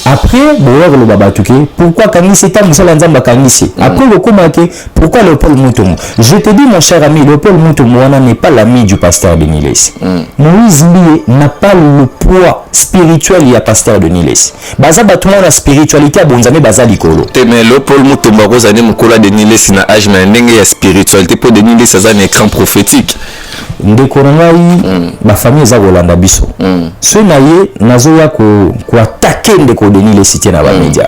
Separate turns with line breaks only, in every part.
Après, le Babatuke, pourquoi Kangisi est Moussalanzamba Kangisi? Après, le Komake, pourquoi Léopold Mutombo? Je te dis, mon cher ami, Léopold Mutombo n'est pas l'ami du pasteur de Niles. Moïse Mbié n'a pas le poids spirituel du pasteur de Niles. Baza batuma la spiritualité à Bonzame Baza Likolo.
Mais Léopold Mutombo, Rosane Mukola de Niles, n'a âge, mais un spiritualité pour de Niles, c'est un écran prophétique.
Ndekorangai ba famille za Rolanda biso so na ye nazoya ko attaquer ndeko Denis les cité na ba média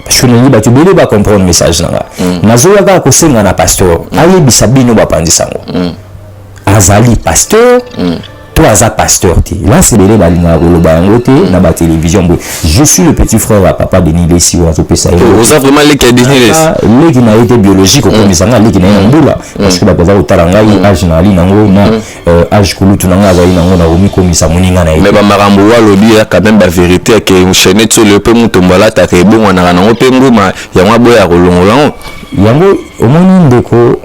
parce que nini ba tu bele ba comprendre message nanga nazoya ka ko senga na pasteur aye bisabino ba pandisango azali pasteur toi aza pasteur ti là c'est les balinga koloba ngote na ba télévision je suis le petit frère à papa Denis les si on peut ça
vous avez vraiment les
qui n'a été biologique comme ils ont les qui n'a ndula parce que ba koza utaranga âge na ali nango na âge kulutu nanga ba nango na romi comme ça moninga na
mais ba marambo wa lobi ya quand même ba vérité que chaîne sur le peu Mutombo la ta ke bon na nango pe nguma ya mwa boya kolongola
yango omoni ndeko.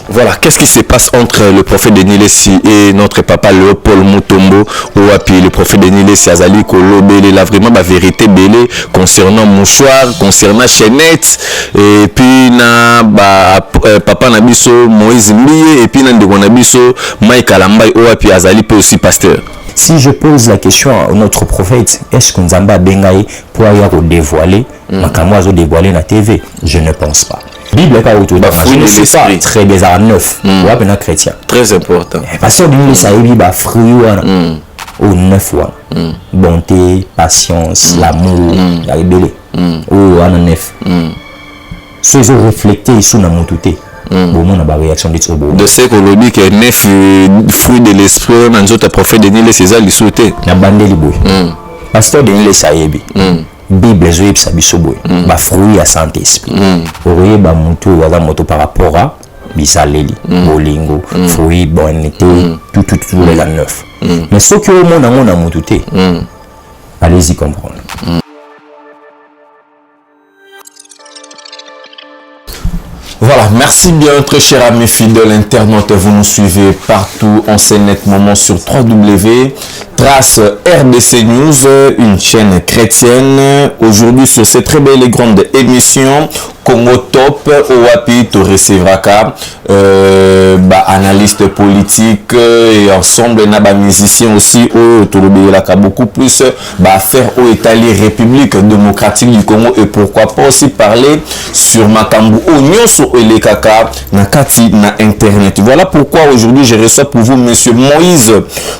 Voilà, qu'est-ce qui se passe entre le prophète de Nilesi et notre papa Léopold Mutombo ou puis le prophète de Nilesi Azali Kolobe, il a vraiment la vérité belé concernant mouchoir, concernant chaînette et puis na papa Nabiso Moïse Mbié et puis na ndeko Nabiso Mike Alambai ou puis Azali peut aussi pasteur.
Si je pose la question à notre prophète, est-ce qu'on Nzamba Bengaï pour aller dévoiler Makamoazo dévoiler la TV? Je ne pense pas. Bible est pas autour de je ne sais pas très bizarre neuf ou à chrétien
très important
parce que nous ça y va fruit ou neuf bonté patience l'amour la rebelle ou à neuf ceux qui refléter sur la montée bon on a pas réaction de trop
de ce que l'on dit que neuf fruits de l'esprit dans notre prophète Denis les César lui souhaité
na bande libo pasteur Denis les sayebi Bible zoe bisoboy ba fruit ya santé esprit oye ba mutu wa moto par rapport à bisaleli bolingo fruit bonité tout les la neuf mais ce que au monde on a mutu té allez-y comprendre.
Voilà, merci bien très chers amis fidèles internautes, vous nous suivez partout en net moment sur www.trace RDC News, une chaîne chrétienne. Aujourd'hui sur cette très belle et grande émission Congo Top, Owapi to recevra analyste politique et ensemble na ba musicien aussi au Touloubelaka beaucoup plus faire au Italie République démocratique du Congo et pourquoi pas aussi parler sur Makambu Onyoso et Kaka na kati na internet. Voilà pourquoi aujourd'hui je reçois pour vous monsieur Moïse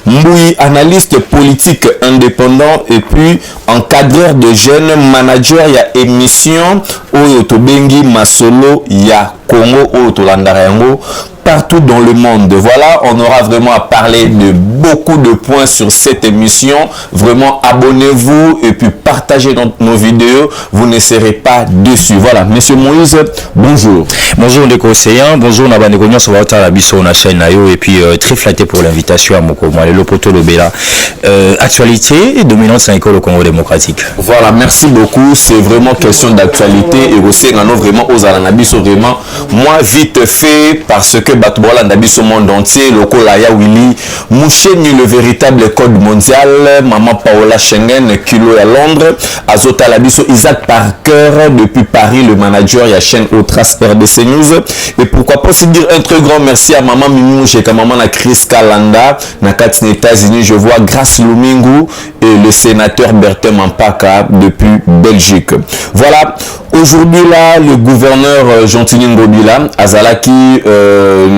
Mboui, analyste politique indépendant et puis encadreur de jeunes, manager ya émission au Tobengi Masolo ya Congo au Tolandarengo partout dans le monde. Voilà, on aura vraiment à parler de beaucoup de points sur cette émission. Vraiment, abonnez-vous et puis partagez nos vidéos. Vous ne serez pas déçus. Voilà, monsieur Moïse, bonjour.
Bonjour les conseillers, bonjour Nabanegonion sur la biso na chaîne Nayo et puis très flatté pour l'invitation à Moko Moi le poto Lobela. Actualité dominante c'est l'école au Congo démocratique.
Voilà, merci beaucoup. C'est vraiment question d'actualité et aussi on a vraiment aux Alanabiso vraiment. Moi vite fait parce que Batoubola Nabiso monde entier, le Kolaya Willy, Moucheni le véritable code mondial, Maman Paola Schengen, Kilo à Londres, Azota Labiso, Isaac Parker depuis Paris, le manager et la chaîne au Trace RDC News. Et pourquoi pas se dire un très grand merci à Maman Mimou, chez Maman na Chris Kalanda, na Katin États-Unis, je vois Grace Lumingu et le sénateur Bertin Mampaka depuis Belgique. Voilà, aujourd'hui là, le gouverneur Gentini Ngobila, Azalaki,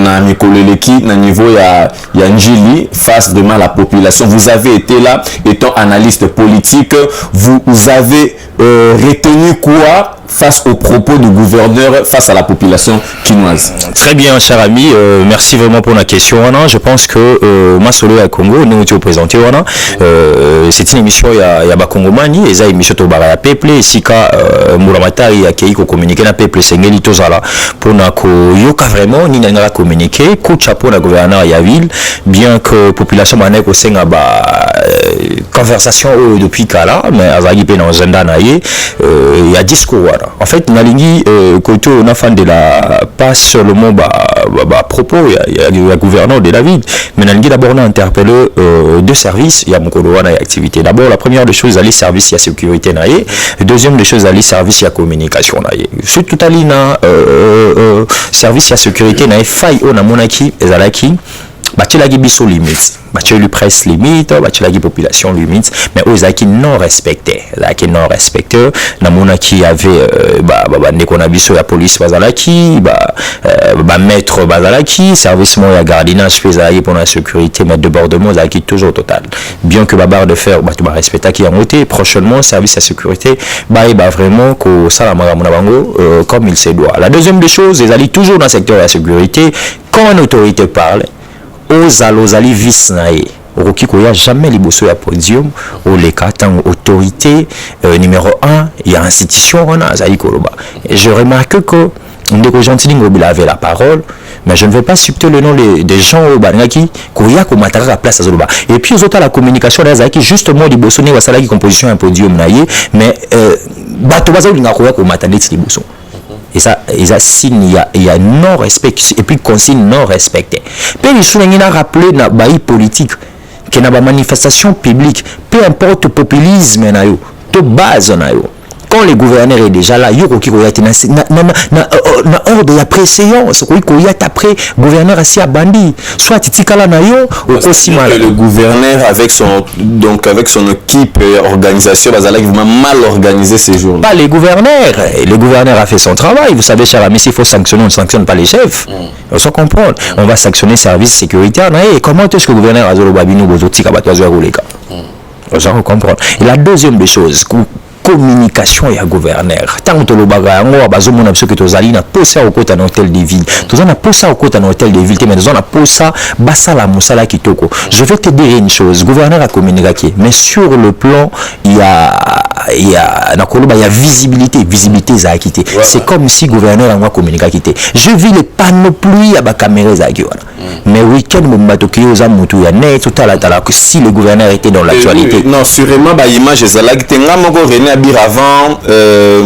na Mikoleleki, na niveau ya Njili, face vraiment à la population. Vous avez été là, étant analyste politique, vous avez retenu quoi face aux propos du gouverneur, face à la population quinoise?
Très bien, cher ami, merci vraiment pour la question. Je pense que Masolo à Congo, nous étions présentés. C'est une émission, il y a Bakongomani, et ça, émission Tobara Peple, Sika Mouramata, secrétaire ya kei ko communiquer na peuple sengeli tozala pour na ko yoka vraiment ni na communiquer coup de chapeau na gouverneur ya ville bien que population mané ko senga ba conversation depuis kala mais azaki pe na agenda na ye ya discours wala en fait nalingi côté na fan de la pas seulement ba propos ya gouverneur de la ville mais nalingi d'abord na interpeller deux services ya mokolo wana ya activité d'abord la première des choses aller service ya sécurité na ye deuxième des choses aller service ya communication na ye surtout alina service ya sécurité na ye faille on a monaki ezalaki bachelaki biso limite bachelaki presse limite bachelaki population limite mais ozaki non respecté na monaki avait ndeko na biso ya police bazalaki maître bazalaki service mo ya gardinage fezalaki pour la sécurité mais débordement ezalaki toujours total bien que barre de fer bato barespectaki yango te prochainement service ya sécurité vraiment kosala makambo na bango comme il se doit. La deuxième des choses ezali toujours dans le secteur de la sécurité quand une autorité parle ozali vis na ye okoki koya jamais liboso ya podium oleka tango autorité numéro 1 ya institution on a azali koloba et je remarque que ndeko Gentil Ngobila avait la parole mais je ne vais pas citer le nom des gens au banaki koya ko mataka la place azoloba et puis aux autres la communication azaki justement liboso ne wasala ki composition un podium na ye mais bato bazali nga koya ko matande liboso. Et ça signe il y a non respect et puis consigne non respecté. Puis les choses n'a rappelé na bail politique que na ba manifestation publique peu importe populisme na yo to base na yo quand le gouverneur est déjà là yo qui koya na ordre ya préséance ko koya après gouverneur asi a bandi soit titikala na yo ou aussi mal
le gouverneur avec son équipe organisation bazalaki vraiment mal organisé ces jours.
Pas le gouverneur a fait son travail, vous savez cher ami, s'il faut sanctionner on ne sanctionne pas les chefs. On se comprend. On va sanctionner service sécuritaire et comment est-ce que le gouverneur a zolo babino bozotika batwazo roleka. On se comprend. Et la deuxième des choses communication ya gouverneur tant to lobaga ngo bazomona biso ke tozali na posa okota na hôtel de ville tozana posa okota na hôtel de ville mais tozana posa basala musala kitoko. Je vais te dire une chose, gouverneur a communiqué mais sur le plan il y a na koloba il y a visibilité za quitté. C'est comme si gouverneur a communiqué quitté. Je vis les panoplies à ba caméra za ki wana. Mais week-end mbato kiyo za mutu ya net totala que si le gouverneur était dans l'actualité.
Non, sûrement ba image za ki tenga moko René Abir avant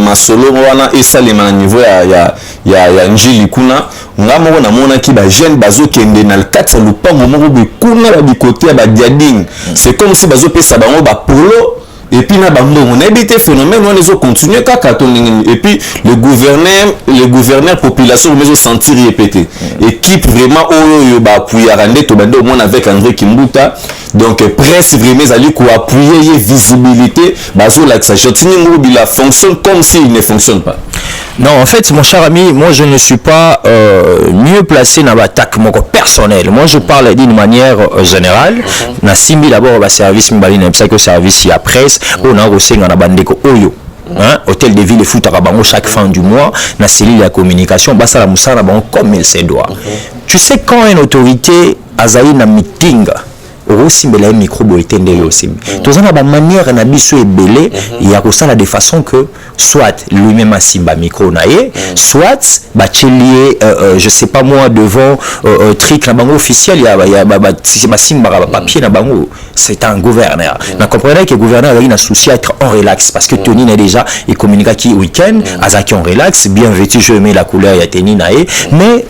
masolo wana esalema na niveau ya njili kuna ngamoko na mona ki ba jeune bazo kende na kati ya lupango moko bikuna ba bikote ba diading. C'est comme si bazo pesa bango ba polo et puis na bango on a évité phénomène on les continuer kaka et puis le gouverneur population mais sentir répéter équipe vraiment oyo ba appuyer rendre to bando mon avec André Kimbuta donc presse vraiment ali ko appuyer visibilité bazo l'accès Gentil Ngobila fonctionne comme s'il ne fonctionne pas.
Non, en fait, mon cher ami, moi je ne suis pas mieux placé dans l'attaque personnelle. Moi je parle d'une manière générale. Na simbi d'abord le service mbali na psycho service ya presse, on a aussi na bandeko oyo. Hôtel de ville foot à bango chaque fin du mois, na cellule de communication, basa la musala bango comme il se doit. Tu sais quand une autorité azaï na meeting aussi mais la micro boetende aussi tous on a ba manière na biso ebele il y a ça de façon que soit lui-même a simba micro naie soit ba chelier je sais pas moi devant trick na bango officiel il y a ba simba papier na bango c'est un gouverneur na comprenez que gouverneur il a souci à être en relax parce que Tony est déjà il communique qui week-end azaki en relax bien vêtu je mets la couleur ya Tony naie mais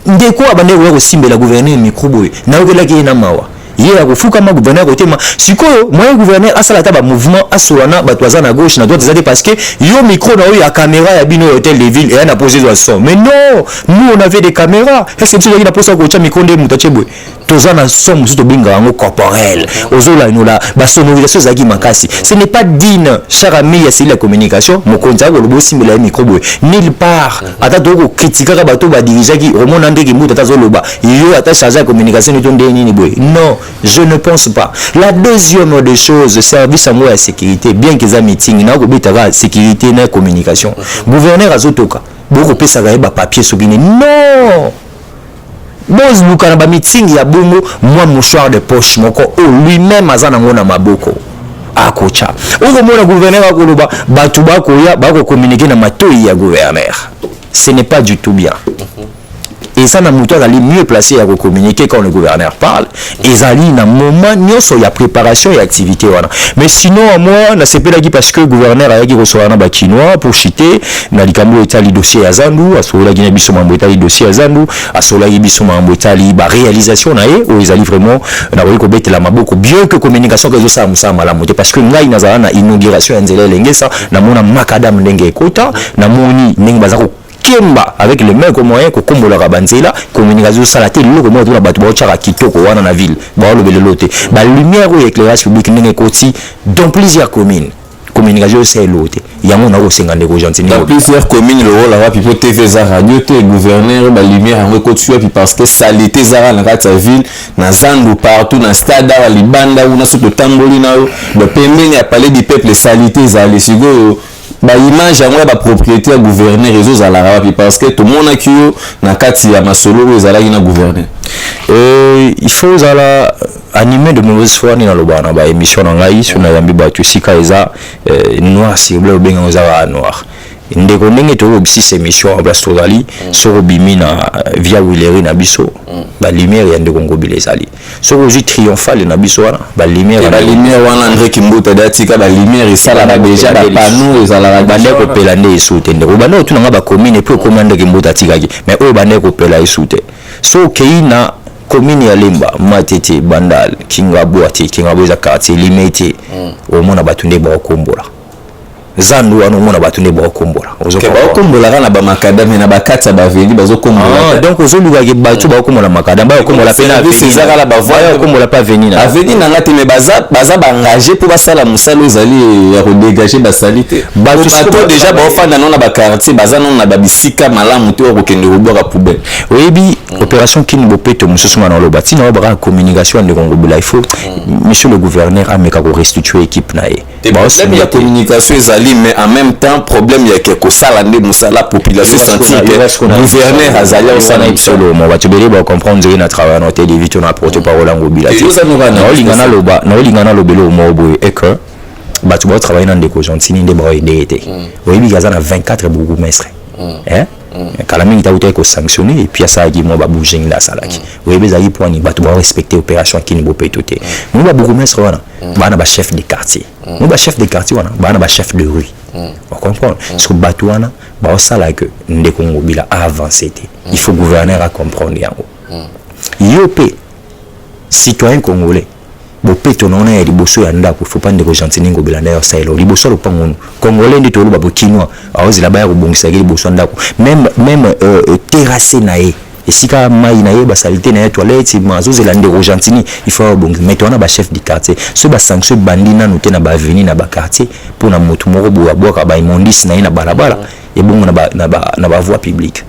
ndeko abande aussi mais la gouverneur micro boy na okela ki na mawa hier kufuka ma gouverneur côté ma sikoyo moi gouverneur asala ta ba mouvement asolana batwaza na gauche na droite zade parce que yo micro na yo ya caméra ya bino hôtel de ville et na poser le son mais non nous on avait des caméras est-ce que tu as posé ko cha micro de mutachebwe tozana son musu to binga ngo corporel ozola inola ba sonorisation zaki makasi ce n'est pas digne cher ami ya la communication mokonza ko lobo simela ya micro boy nulle part ata to critiquer ka bato ba diriger ki remona ndeki muta tazoloba yo ata charger communication to ndeni ni boy non. Je ne pense pas. La deuxième des choses, service à moi à sécurité, bien qu'ils aient meeting, n'a pas sécurité, n'a communication. Gouverneur Azotoka, beaucoup de ça va papier sur bine. Non. Boz Lukanaba meeting, il y a bongo, moi mouchoir de poche, mon corps, lui-même azana ngona maboko. akocha okomona gouverneur akoloba bato bakoya bakokommunike na matoi ya gouverneur. Ce n'est pas du tout bien. Et ça, na moto azali mieux placé à communiquer quand le gouverneur parle. Et zali na moment nyonso ya préparation et activité wana. Mais sinon moi na sepelaki parce que le gouverneur a yaki recevoir na ba chinois pour chiter na likambo etali dossier ya Zandu, asola gina biso mambo etali dossier ya Zandu, asola biso mambo etali ba réalisation na ye o ezali vraiment na ko kobete la maboko bien que communication que ça musa malamu parce que ngai nazala na inauguration ya nzela lengesa na mona makadam ndenge ekota na moni ndenge bazako Kemba avec les mêmes moyens que comme la banzela communication salate loko mo tuna batu ba chaka kitoko wana na ville ba lo belote ba lumière ou éclairage public ndenge koti dans plusieurs communes communication c'est l'autre yango na ko 50 ko gentini
dans plusieurs communes le rôle là puis TV za radio te gouverneur ba lumière en koti puis parce que salité za na kata ville na Zandu partout na stade wa libanda ou na soto tamboli na le pembeni ya palais du peuple salité za les sigo ba image ya ba propriété ya gouverneur réseau za la rapi parce que tout le monde a qui na kati ya masolo za la ina gouverneur
il faut zala animer de mauvaise foi ni na lobana ba émission na ngai sur na yambi ba tusika eza noir sur bleu benga za noir ndeko ndenge to bisi ces émission en place tozali soko bimina via Willery na biso ba lumière ya ndeko ngobile ezali soko ji triomphal na biso wana ba lumière
wana André Kimbuta datika ba lumière esala ba déjà ba panneau ezala ba
ndeko pela nde esute ndeko bana tu nga ba commune pour commande Kimbuta tikaki mais o ba ndeko pela esute so keina commune ya Lemba Matete Bandal Kingabwati Kingabweza quartier limité au mona batunde ba kombola Zandu wana mona batunde ba kombola
ozoka ba kombola kana ba makadame na bakata ba veli bazo kombola
donc ozoluka ke batu ba kombola makadame ba kombola pena
visa kala ba voya
kombola pas venir na
aveni na ngate me baza ba engagé pour basala musalo ezali ya redégager ba salité bato déjà ba ofanda non na ba quartier baza non na ba bisika malamu te ko kende robora poubelle
oyebi opération Kini Bopeto mususu na lo bati na ba communication de Congo il faut monsieur le gouverneur ameka ko restituer équipe na ye
ba aussi la communication ezali mais en même temps problème il y a quelque sala nde musala population senti que gouverneur azali au sana
solo mo ba tebele ba comprendre na travail na télévision na porte-parole en mobilité na olingana lobelo mo boye et que ba tu ba travailler dans des cogentini nde ba aider oyebi gaza na 24 bourgmestre Kalami ita uta ko sanctionner et puis ça qui mo ba bouger la salaki oyebi za yipo ni ba tu ba respecter opération Kini Bopeto te mo ba bourgmestre wana bana ba chef de quartier mo ba chef de quartier wana bana ba chef de rue on comprend parce que batouana ba osala que ndeko ngobila avancer te il faut gouverner à comprendre yango yope citoyen congolais bopeto nona ya liboso ya ndako faut pas ndeko gentini ngobila ndayo sailo liboso lo pangono congolais ndi tolo ba bokinois awozila ba ya kubongisa ke liboso ndako même terrasser nae esika mai na ye ba salité na toilette mazozela ndeko gentini il faut bon mettre on a ba chef du quartier ce ba sanction bandi na noté na ba avenue na ba quartier pour na motu moko bo boka ba imondis na ina balabala et bon na ba voie publique.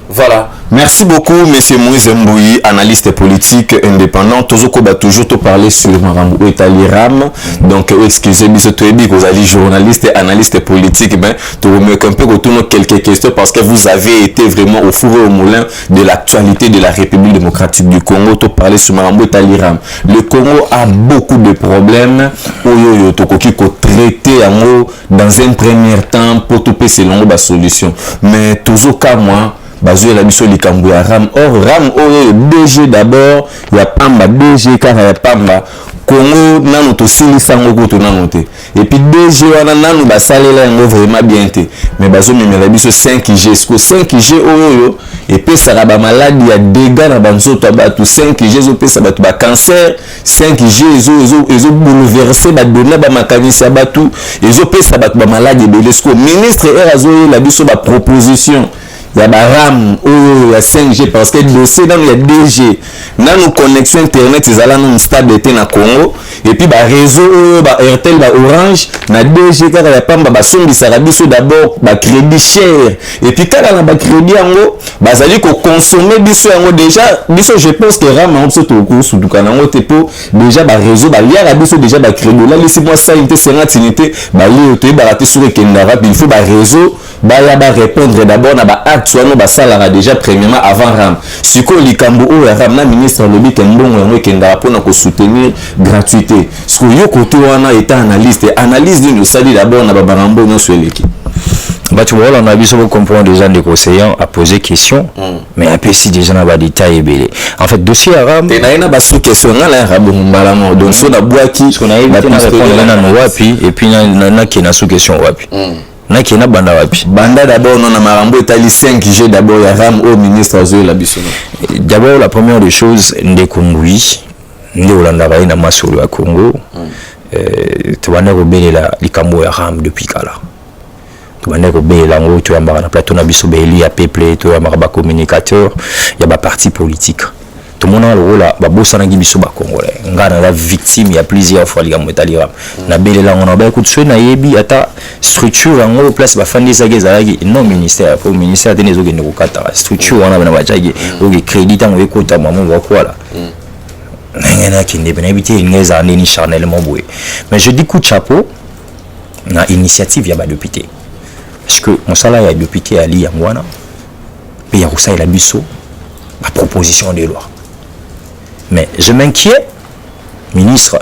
Voilà. Merci beaucoup, monsieur Moïse Mbouyi, analyste politique indépendant. Tozoko va toujours te parler sur Marambo Etali Ram. Donc, excusez-moi, vous allez journaliste et analyste politique. Ben, tu remarques un peu quelques questions parce que vous avez été vraiment au four et au moulin de l'actualité de la République démocratique du Congo. Tu parler sur Marambo Etali Ram. Le Congo a beaucoup de problèmes. Oyo tokoki ko traiter dans un premier temps pour tout passer selon la solution. Mais toujours qu'à moi. Bazo la biso likambo ya Ram Ram DG d'abord ya pamba DG car ya pamba Congo nanu to silisa ngoko to nanu te et puis DG wana nanu basalela ngo vraiment bien te mais bazo memela biso 5G ce 5G oyo et puis ça ba maladie ya dégâts na banzoto batu 5G zo pesa batu ba cancer 5G ezo bouleverser ba donner ba makanisi batu ezo pesa batu ba maladie belesco ministre erazo la biso ba proposition ya ba RAM ou ya 5G parce que dossier dans les DG dans nos connexion internet ils allaient dans stade d'été na Congo et puis ba réseau ba Airtel ba Orange na DG car ya pamba ba sombi sarabiso d'abord ba crédit cher et puis quand na ba crédit yango ba zali ko consommer biso yango déjà biso je pense que RAM en tout au sous du kanango tepo déjà ba réseau ba ya biso déjà ba crédit là laissez moi ça unité 50 unité ba li ote ba raté sur Kendara il faut ba réseau ba ya ba répondre d'abord na ba acte wana basalaka déjà premièrement avant ram sikoyo likambo oyo ya ram na ministre alobi ke mbongo yango ekendaka mpona kosoutenir gratuité sikoyo yo kote wana eta analyse nini osali d'abord na babarambo nyonso eleki
tu vois, on a vu sur comprendre déjà des conseillers à poser question, mais un peu si déjà dans les détails belé. En fait, dossier arabe.
Et na ba sous question na la arabe malamo donc so na boaki
ce qu'on a évité na répondre na wapi et puis na qui na sous question wapi. Na qui na banda wapi.
Banda d'abord non na marambo etali 5G d'abord ya ram au ministre azo la bisono.
D'abord la première des choses ndekongui ndi olanda ba na masolo ya Congo. Tu vas na robelela likambo ya ram depuis kala. Maneko be lango tu ambara na plateau na biso beli ya peuple tu ambara ba communicateur ya ba parti politique tout le monde a le rôle ba bossa na biso ba congolais ngana la victime ya plusieurs fois liga motalira na bele lango na ba écoute na yebi ata structure ngo place ba fandi za gezalaki non ministère pour ministère tenezo ke ndiko kata structure wana bana ba jagi oki crédit tango ekota mamu wa kwala ngana kinde bena bité ngeza nini charnellement boué mais je dis coup de chapeau na initiative ya ba député. Parce que mon salaire est député à l'Iangwana, et il y a aussi la biso, ma proposition de loi. Mais je m'inquiète, ministre,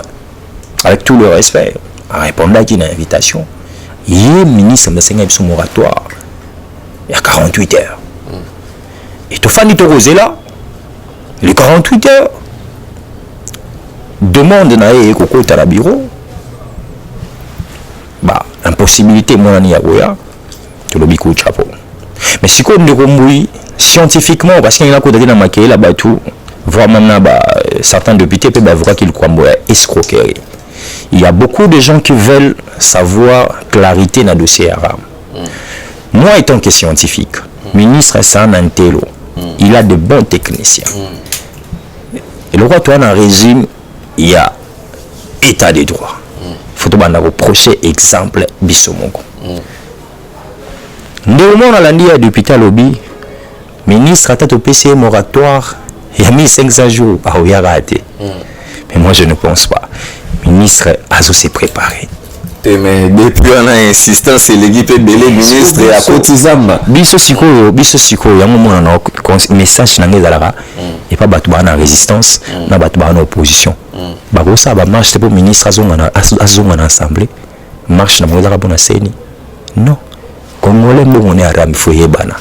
avec tout le respect, en répondant à une invitation, il y a ministre de moratoire, il y a 48 heures. Et tout fan de là, les 48 heures, demande nae koko tala bureau, bah, impossibilité mon ani yagoya. Le bico de chapeau. Mais si on est scientifiquement, parce qu'il y a un maquillage là-bas tout, voir maintenant certains députés peuvent voir qu'ils croient escroquerie. Il y a beaucoup de gens qui veulent savoir clarité dans le dossier arabe. Moi, étant que scientifique, ministre c'est un intello, il a de bons techniciens. Et le roi, toi, dans un régime, il y a état de droit. Il faut te reprocher exemple Bissomongo. Néanmoins, on a dit à l'hôpital lobby, ministre a au PC moratoire, il y a 1500 jours à raté. Mais moi je ne pense pas. Ministre a aussi préparé.
Mais depuis on a insistance, c'est l'équipe belé ministre à Kotizamba.
Biso siko, il y a un moment on a message dans les alara et pas battu en résistance, na battu en opposition. Babo ça ba marche pour ministre azonga na assemblée. Marche na moza ka seni. Non. Congolais on est arabe foyer bana.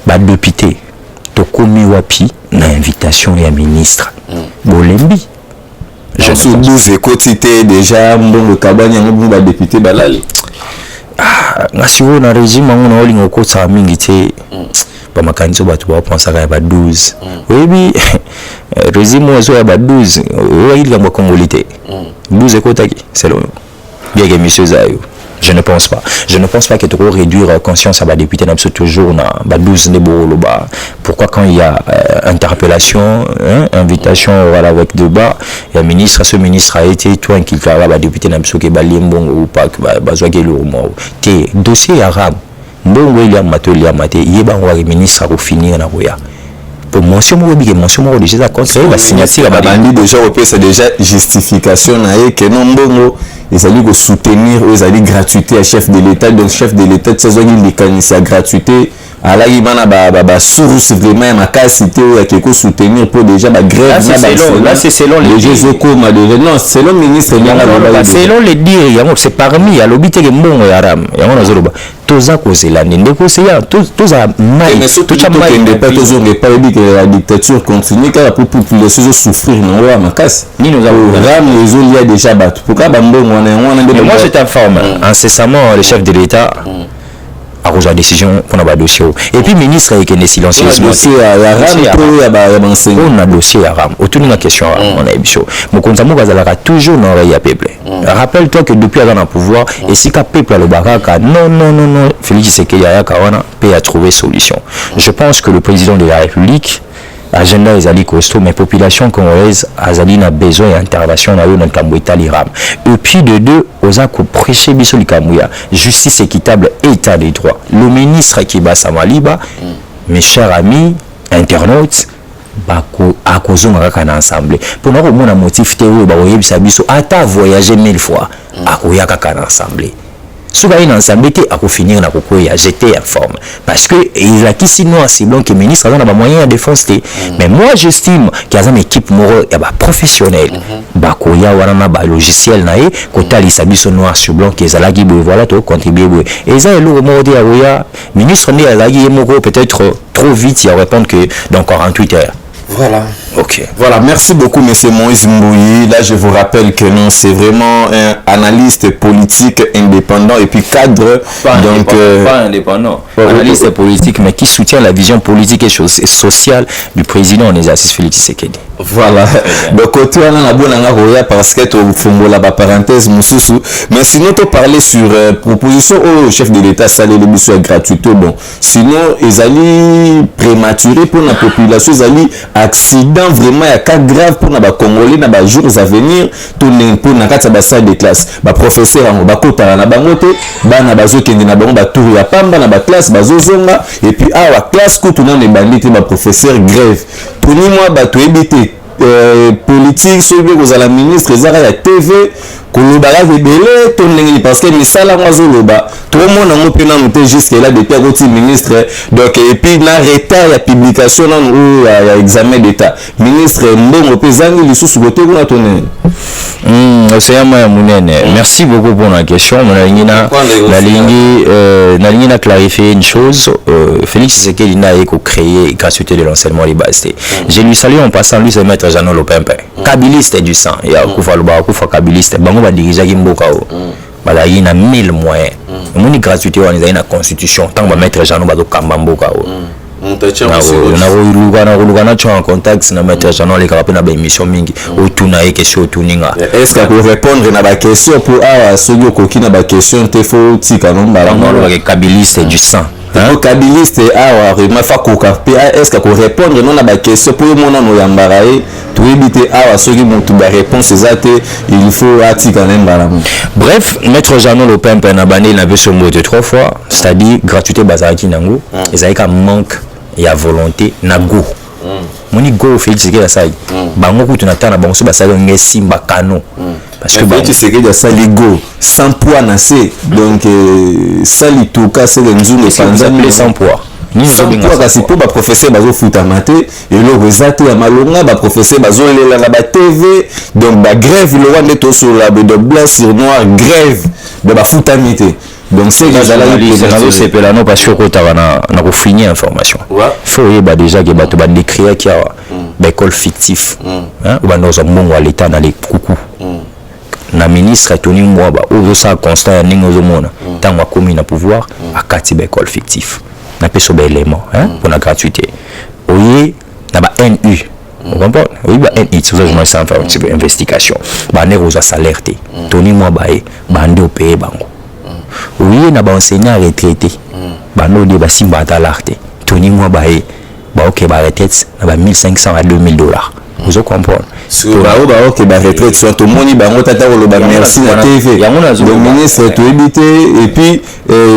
Ba député to komi wapi na invitation ya ministre. Bolembi.
Je suis 12 quotité déjà mbongo kabanya ngo ba député balali.
Ah, ngasi wo na régime ngo olingo ko sa mingi te. Ba makanzo batu ba pensa ka ba 12. Oui, régime ozo ya ba 12. O il ngamba congolité. 12 kotaki, c'est le bien que monsieur Zayo. Je ne pense pas. Je ne pense pas que tu peux réduire conscience à ma député n'absolu toujours na 12 nebo. Pourquoi quand il y a interpellation, invitation voilà, avec débat, il y a ministre, ce ministre a été toi qui va la député n'absolu que balimbon ou pas que bazwa que le mot. Té dossier arabe. Mbongo il y a maté il y a ba ministre à finir na roya. Pour mention mo bi mention mo déjà contre la signature
ba bandi déjà au c'est déjà justification na que non mbongo ils allaient soutenir, ils allaient gratuité à chef de l'État. Donc chef de l'État, c'est ça qui gratuité. Alors il m'a ba source vraiment ma capacité à quelque soutenir pour déjà ma grève.
Là c'est selon
les Jeux non selon le ministre
selon les dires c'est parmi à l'obité que mon yaram ya on azoloba toza kozela ndeko conseiller toza mai
toza mai ne pas toujours pas dit que la dictature continue car pour population souffrir non wa makasi
ni nous avons
ram les il y a déjà battu pourquoi bambongo on
moi je t'informe incessamment le chef de l'État a rejoint la décision pour le dossier. Et puis, le ministre a été silencieusement. On a dossier à RAM. Autour de la question, on a émission. Mon compte toujours dans le peuple. Rappelle-toi que depuis avoir un pouvoir, et si le peuple a le baraka, non, Félix Sekeyaya Kawana peut a trouvé solution. Je pense que le président de la République, agenda ezali costaud mais population congolaise azali na besoin d'intervention na yo na kambuita liram et puis de deux oza ko prêcher biso likamuya justice équitable état des droits le ministre qui basa maliba mes chers amis internautes bako akozonga kaka na ensemble pour na komona motif te oyo ba oyebisa biso ata voyager 1000 fois akoya kaka na ensemble ce gars il ensemble à finir na koko ya j'étais en forme parce que il a qui sinon c'est bon que ministre a moyen de défense mais moi j'estime qu'il y a une équipe professionnelle bakoya wana na ba logiciel na e kotali sabiso noir sur blanc que zalaki voilà to contribuer et ça le mot de ya ministre ne azaki moko peut-être trop vite il répondre que dans 48 heures.
Voilà.
Ok.
Voilà, merci beaucoup, M. Moïse Mbouyi. Là, je vous rappelle que non, c'est vraiment un analyste politique indépendant et puis cadre.
Pas indépendant. Analyste politique, mais qui soutient la vision politique et sociale du président en exercice Félix Tshisekedi.
Voilà. Donc, côté on a la bonne parce que tu as la parenthèse, mais sinon, tu parler sur proposition au chef de l'État, ça les missions gratuites. Bon, sinon, ils allaient prématuré pour la population, ils allaient accident vraiment il y a cas grave pour les Congolais dans les jours à venir tourner pour na kati ba salle de classe ba professeur en ba kota na bangote bana bazo kende na bango ba tour ya pamba na ba classe bazo zonga et puis la classe ko tourner les bandits ba professeur grève pour ni moi ba to ebité politique sur que la ministre ezara ya TV kolobaka ebele to ndenge parce que misala mwa zoloba tout le monde a opéné noté jusque là depuis le ministre donc et puis na retard ya publication ou ya examen d'état ministre mbongo pezangi lisusu côté kuna tonne
c'est moi munene merci beaucoup pour la question na lingi na clarifier une chose Félix Tshisekedi n'a éco créé gratuité de l'enseignement les bases je lui salue en passant lui c'est maître Jean Lopempe kabiliste du sang ya kufa loba kufa kabiliste bango ba dirigeaki mboka o bala yina 1000 moyens moni gratuité wana eza na constitution tant ba maître Jean ba do kamba mboka o na en contact na maître Jean les capable na ba émission mingi otuna e question otuninga
est-ce que pour répondre na ba question pour soyo koki na ba question te faut tika non ba
ba kabiliste du sang
kabiliste vraiment fa koka est-ce que pour répondre non na ba question pour mona no yambara e to éviter soki mutu ba réponse ezate il faut atika nembala.
Bref, maître Jean Lopempe na bandi na beso mbote 3 fois c'est-à-dire gratuité bazaki nango ezalika manque ya volonté na go moni go Félix Tshisekedi sai bango kutu na tana bango so basali ngesi mbakano
parce que Félix Tshisekedi sali go sans poids na c'est donc sali tuka c'est nzungu
sanzambe sans poids
kasi po ba professeur bazo futa maté et le resate ya malonga ba professeur bazo lela na ba TV donc ba grève le wande to sur la de blanc sur noir grève de ba futa mité donc c'est
c'est pelano parce que ko tavana na ko finir information faut y ba déjà que ba to ba décrire qui a ba école fictif hein ou ba dans un bon à l'état dans les coucou na ministre Tony Mwaba ou ça constat ya ningo zomona tant wa commis na pouvoir à kati ba école fictif na peso ba élément hein pour la gratuité oui na ba NU on comprend oui ba NU c'est ça je faire un petit peu investigation ba ne rosa salaire te Tony Mwaba e bande au payer bango oui na ba enseignant retraité bando de ba simba talarte Tony Mwaba e ba OK ba retraite na ba 1500 à $2000 vous comprenez
sur ba OK ba retraite soit tout moni bango tata ko ba merci na TV le ministre to éviter et puis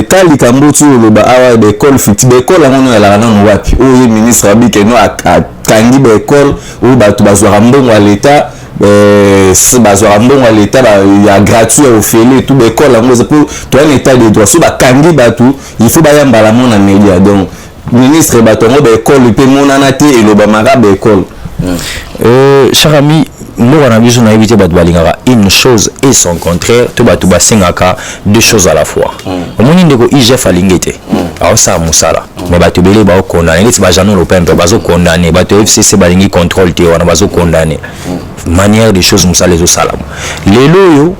kali kambutu lo ba awa de école fit de école ngono ya la non wapi o ye ministre abike no akangi ba école ou ba to bazwa mbongo à l'état bazwa mbongo à l'état ya gratuit au félé tout école ngozo pour toi un état de droit so ba kangi ba tout il faut ba yamba la mona média donc ministre ba tongo ba école pe monana te et lo ba marabe école.
Cher ami, nous on a besoin d'éviter une chose et son contraire. Tout basingaka deux choses à la fois. Au moment où IGF a l'ingété, alors ça musala. Mais batu belé ba condamné, les bajano Lopempe bazo condamné, batu FCC balingi contrôle té wana bazo condamné. Manière des choses musala les salam. Les loyo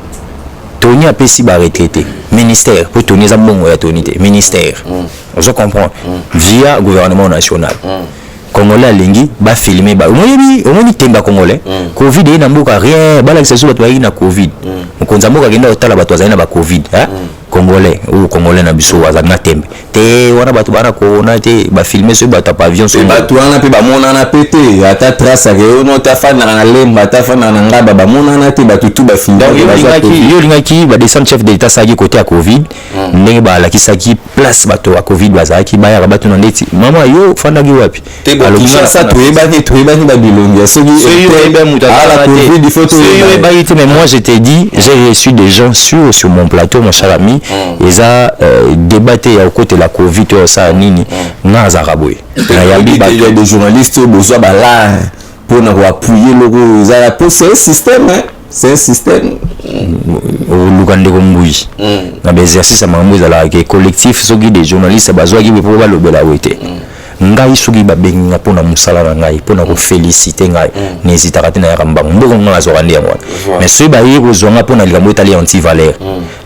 Tony a pesi ba retraité. Ministère pour Tony Zambongo ya Tony té ministère. Vous comprenez via gouvernement national. Congolais lingi ba filmer ba omoni temba congolais covid ina mboka rien bala kiseso bato na covid mukonza mboka genda otala bato azana ba covid congolais ou congolais na biso azana tembe te wana bato bana corona te ba filmer so bato pavillon so
bato wana pe ba mona na pété ata trace ke no ta fana na lemba ta fana na ngaba ba mona na te bato tout ba filmer
yo lingaki ba descend chef de l'état saki côté à covid ndenge ba la kisaki place bato à covid bazaki ba ya bato na ndeti mama yo fanda gi wapi
alors ça tu es ba bilongi so
mais moi je t'ai dit j'ai reçu des gens sur mon plateau mon cher ami nini eza débatté ya côté la Covid ça nini na zarabwe
na yabi ba des journalistes besoin ba là pour nous appuyer le ça c'est un système hein c'est un système
lukande ko mbui na exercice mambo ezala ke collectif soki des journalistes bazwa ki pour ba lobela wete ngai soki babengi nga pona musala na ngai pona ko féliciter ngai n'hésite pas na yamba mboko nga zo randi yango mais soki ba yiko zonga pona likambo etali anti valeur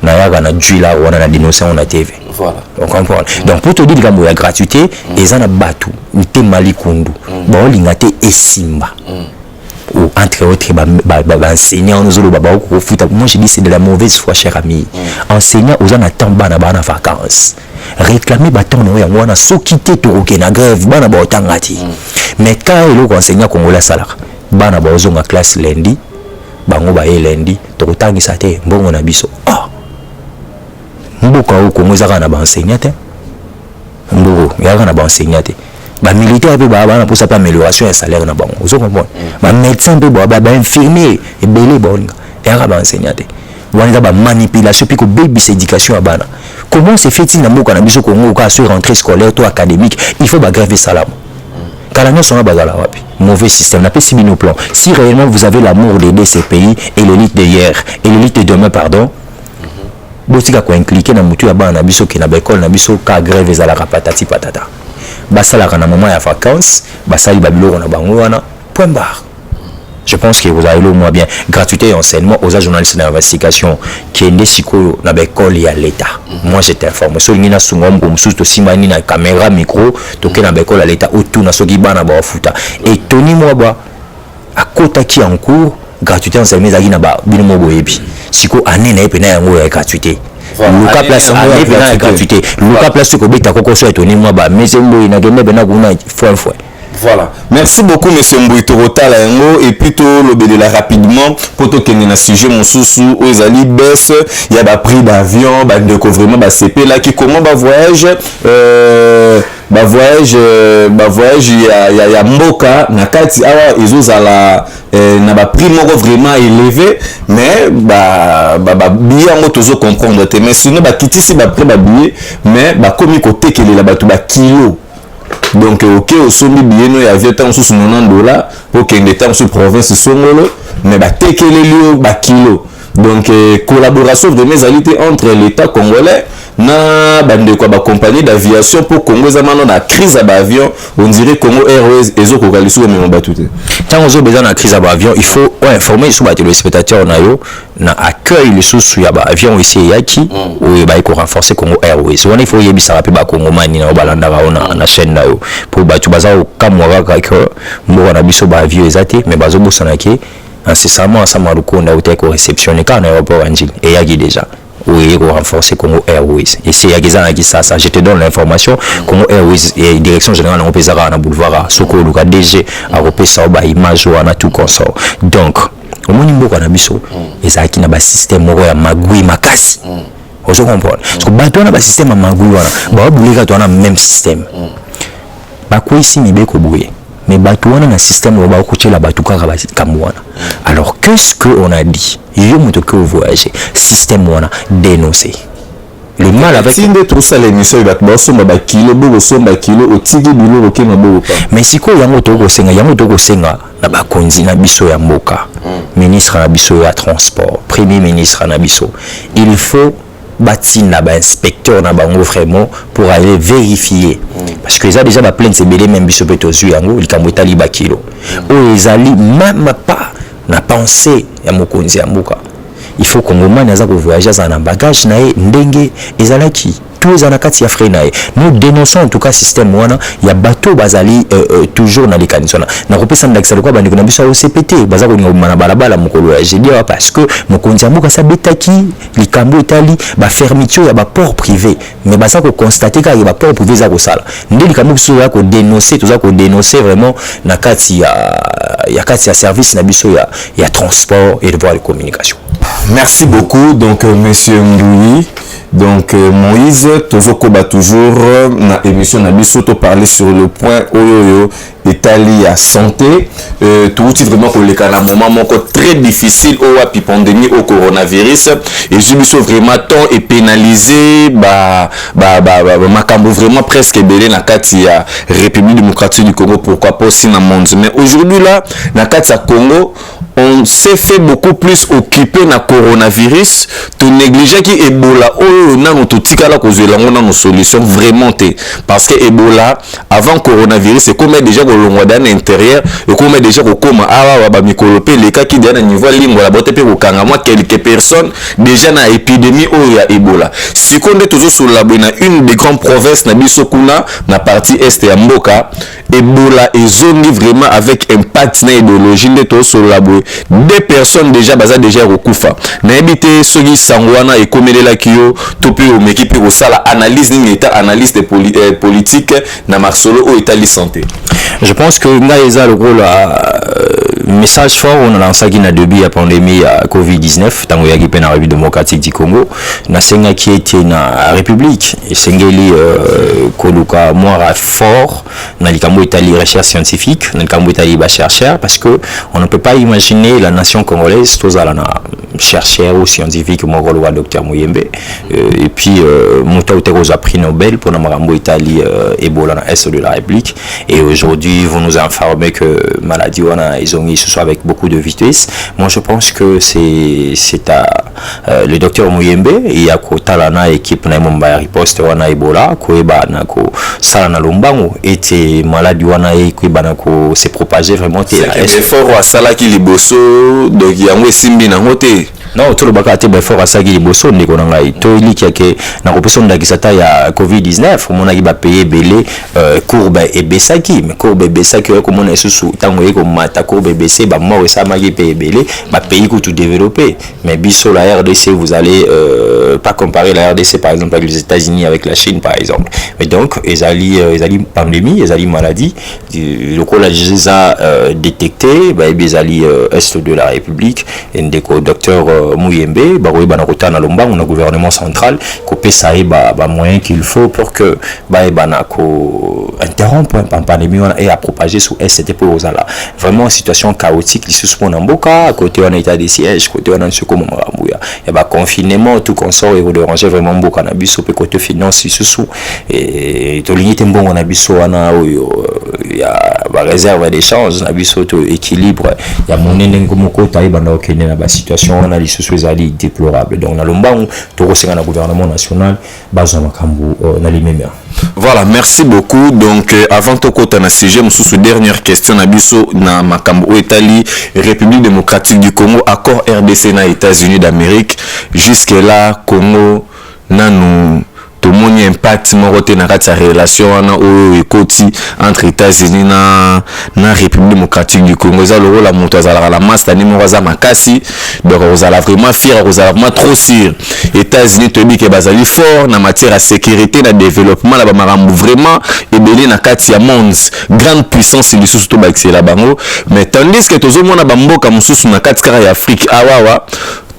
na yaka na juila wana na dénoncer on a TV
voilà
on comprend donc pour te dire likambo ya gratuité ezana batu nte mali kundu ba olinga te esimba ou entre autres enseignants nous baba ko futa moi je dis c'est de la mauvaise foi cher ami enseignant aux en attend bana bana vacances réclamer baton no ya wana so quitter to na grève bana ba otangati mais quand le enseignant congolais sala bana ba ozonga classe lundi bango ba lundi to kotangisa te mbongo na biso mboka o Congo za kana ba enseignant te mboko ya kana ba enseignant te ba militaire pe ba na pour ça pas amélioration ya salaire na bango vous comprenez ba médecin pe ba infirmier et belé bonga ya ba enseignant te wana ba manipulation puis ko baby éducation à bana comment c'est fait-il na mboka na biso Congo ka sur rentrée scolaire to académique il faut ba grève salam kalanya sona bazala wapi mauvais système n'a pas si bien au plan si réellement vous avez l'amour d'aider ces pays et l'élite d'hier et l'élite de demain pardon botika ko impliquer na mutu ya bana na biso ki na ba école na biso ka grève ezala patati patata basala kana moment ya vacances basali babilo na bango wana point barre. Je pense que vous avez le moins bien gratuité et enseignement aux journalistes d'investigation qui est né siko na l'école et à l'état. Moi j'étais informé sur l'ina sungom comme sous to simani na caméra micro toke na l'école à l'état autour na soki bana ba futa et Tony Mwaba à kota qui en cours gratuité enseignement zaki na ba bino mo boyebi siko année na epena yango ya gratuité. Luka place année pena gratuité. Luka place ko beta koko so Tony Mwaba mais c'est mbo ina kende bena kuna fois.
Voilà. Merci beaucoup, monsieur Mbouito Rotala et plutôt le là rapidement pour te kenner un sujet mon sous aux ali baisse il y a des prix d'avion bah de vraiment bah CP là qui comment bah voyage il y a Mboka na kati awa ils ala na ba prix moko vraiment élevé mais billet ngo tozo comprendre te mais sinon bah kitisi ba prix ba billet mais bah comme côté que les là-bas tout ba kilo. Donc ok au sommet bien il y avait tant sous $90 pour qu'il ait tant sous province songolo mais bah tekele lieu bah kilo donc collaboration de mes alliés entre l'État congolais na bande quoi ba compagnie d'aviation pour Congo zamano na crise à avion on dirait Congo Airways ezo ko kalisu mais on ba tout
tant on a besoin na crise à avion il faut informer sur ba téléspectateurs na yo na accueil les sous ya ba avion ici yaki ou ba ko renforcer Congo Airways on il faut yebisa rapide ba Congo mani na balanda ba na chaîne na yo pour ba tu baza au kamwa ka que mbo na biso ba avion ezate mais bazo bosana ke incessamment ça marukonda ou ko réceptionner quand aéroport Anjil et yaki déjà oui, pour renforcer Congo Airways. Et c'est Yagizana qui ça. Je te donne l'information. Congo Airways et direction générale en Pésara, en boulevard, Soko, Luka DG, à Repesa, Image, à tout consort. Donc, au niveau de Nabiso, et ça qui n'a pas système, à Magui, Makasi. Vous comprenez? Parce que Bato n'a pas système à Magui, bah, Bouliga, tu as le même système. Bah, quoi ici, mais bien que Bouliga. Mais Batouana na système où on la Batouka Kamouana. Alors qu'est-ce qu'on a dit? Il y a que vous voyagez. Système ouana dénoncé. Le mal avec.
Si tout ça l'émission il va te bosser ma kilo, au tigre du lot auquel ma boka.
Mais si quoi yango toko senga na bakonzi na biso ya mboka. Ministre na biso ya transport, premier ministre na biso. Il faut bâtir na inspecteur na bango vraiment pour aller vérifier parce que ça déjà ba plainte c'est belé même biso peto zu yango likamweta li ba kilo o ezali même pas na pensée ya mokonzi ya mboka il faut qu'on moment naza ko voyager ça na bagage na ndenge ezalaki tous en akati ya frais na nous dénonçons en tout cas système wana ya bateau bazali toujours na likanisona na kopesa ndakisa kwa bandiko na biso au CPT baza ko ngoma na balabala mokolo ya jeudi parce que mokonzi mboka sa betaki likambo etali ba fermeture ya ba port privé mais baza ko constater ka ya ba port privé za ko sala ndi likambo so ya ko dénoncer tout ça ko dénoncer vraiment na kati ya service na biso ya transport et de voies de communication.
Merci beaucoup donc monsieur Mbouyi Donc Moïse tozokoba toujours na émission na biso to parler sur le point oyo Italie à santé tout vraiment pour les cas na moment moko très difficile au api pandémie au coronavirus et je biso vraiment temps et pénalisé makambo vraiment presque belé na kati ya République démocratique du Congo, pourquoi pas aussi na monde. Mais aujourd'hui là na kati ya Congo on s'est fait beaucoup plus occuper na coronavirus, tout négliger qui Ebola oh nanu to tikala ko zelango na nos solutions vraiment té parce que Ebola avant coronavirus c'est comme déjà ko longwa dans l'intérieur et comme déjà ko koma awa ba mikolope les cas qui dans niveau lingo la bote pe ko kanga moi quelques personnes déjà na épidémie oh ya Ebola sikonde toujours sur la na une des grandes provinces na biso kuna na partie est ya mboka Ebola et zone vraiment avec impact na idéologie de to sur la des personnes déjà baza déjà recouffa na habité soki sangwana et komelela kiyo topi o mekipi ko sala analyse ni état analyse de politique na marsolo au état de santé.
Je pense que ngaeza le rôle message fort on a lancé qui na début la pandémie à Covid-19 tango ya kipe na République démocratique du Congo na senga qui était na République et sengeli koluka moi fort na likambo Italie recherche scientifique na likambo Italie ba chercheur parce que on ne peut pas imaginer la nation congolaise tozala na chercheur ou scientifique mon rôle docteur Muyembe et puis Mouta a prix Nobel pour na makambo Italie Ebola na est de la République et aujourd'hui vous nous informez que maladie wana ils ont ce soit avec beaucoup de vitesse. Moi je pense que c'est à le docteur Muyembe et à Kotalana équipe na Mumbai riposte wana Ebola ko eba na ko sala na lombango était maladie wana e ko eba na ko se propager vraiment
c'est fort wa sala ki liboso donc yango simbi na ngote.
Non, tout le bakate ben fort à ça qui bosso ne konanga to ili kiake na opération d'akisata ya Covid-19 on a ba payer belé courbe et besaki mais courbe besaki ko mona susu tango eko mata courbe bc ba mo ça magi payer belé ba pays ko tout développé mais biso la RDC vous allez pas comparer la RDC par exemple avec les États-Unis avec la Chine par exemple mais donc ils alli pandémie ils alli maladie le col a détecté ba ils alli est de la République et des docteur Muyembe baroyi bana kotana lombango na gouvernement central ko pesa ba moyen qu'il faut pour que bana ko interrompre la pandémie et à propager sous ST pour osala vraiment situation chaotique li sous mon mboka côté on état de siège côté on ce comme marambuya et ba confinement tout consort et vous déranger vraiment mboka na biso pe côté finance sous et to lignité mbongo na biso wana oyo ya ba réserve d'échange na biso to équilibre ya monene ngomoko tayi banda okene na ba situation on a les sous-ali déplorables donc na lombango to kosenga na gouvernement national bazo makambu na limemia.
Voilà, merci beaucoup. Donc avant to kota na sujet mususu dernière question na biso na makambu Italie République démocratique du Congo accord RDC na États-Unis d'Amérique jusque là Congo nanu tout le monde impact moroté na kati relation wana o ekoti entre États-Unis na République démocratique du Congo za loro la moto za la master ni moza makasi donc on a vraiment fier on a vraiment trop sûr États-Unis to bi ke bazali fort na matière à sécurité na développement la ba marambu vraiment ebele na kati ya monde grande puissance li susu to ba excella bango mais tandis que tozo mona ba mboka mususu na kati kara ya Afrique awawa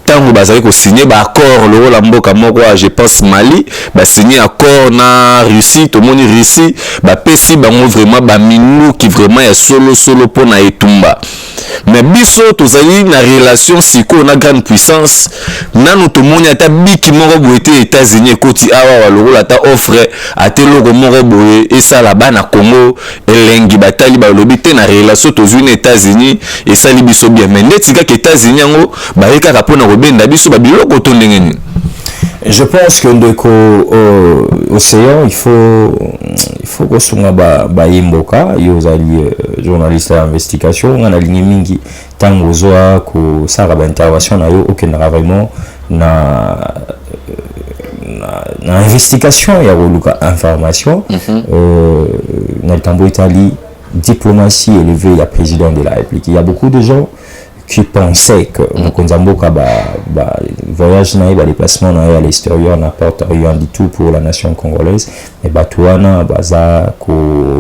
tango bazali ko signer ba accord le la mboka moko je pense Mali ba signer accord na Russie to moni Russie ba pesi bango vraiment ba minu qui vraiment ya solo pona etumba mais biso tozali na relation siko na grande puissance nanu to moni ata biki moko boete États-Unis koti awa walola ata offre ateloko moko boye esala bana Congo elengi batali ba lobi te na relation tozwi na États-Unis esali biso bien mais netika que États-Unis yango ba yeka kapona benda biso ba biloko to ndenge ni.
Je pense que ndeko océan il faut que songa ba yimboka yozali journaliste d'investigation on a ligne mingi tango zoa ko sara ba intervention na yo okendaka vraiment na investigation ya koluka information na likambo Italie diplomatie élevée il y a président de la République il y a beaucoup de gens qui pensaient que Mokonzamboka voyage na déplacement à l'extérieur n'apporte rien du tout pour la nation congolaise mais Batouana baza ko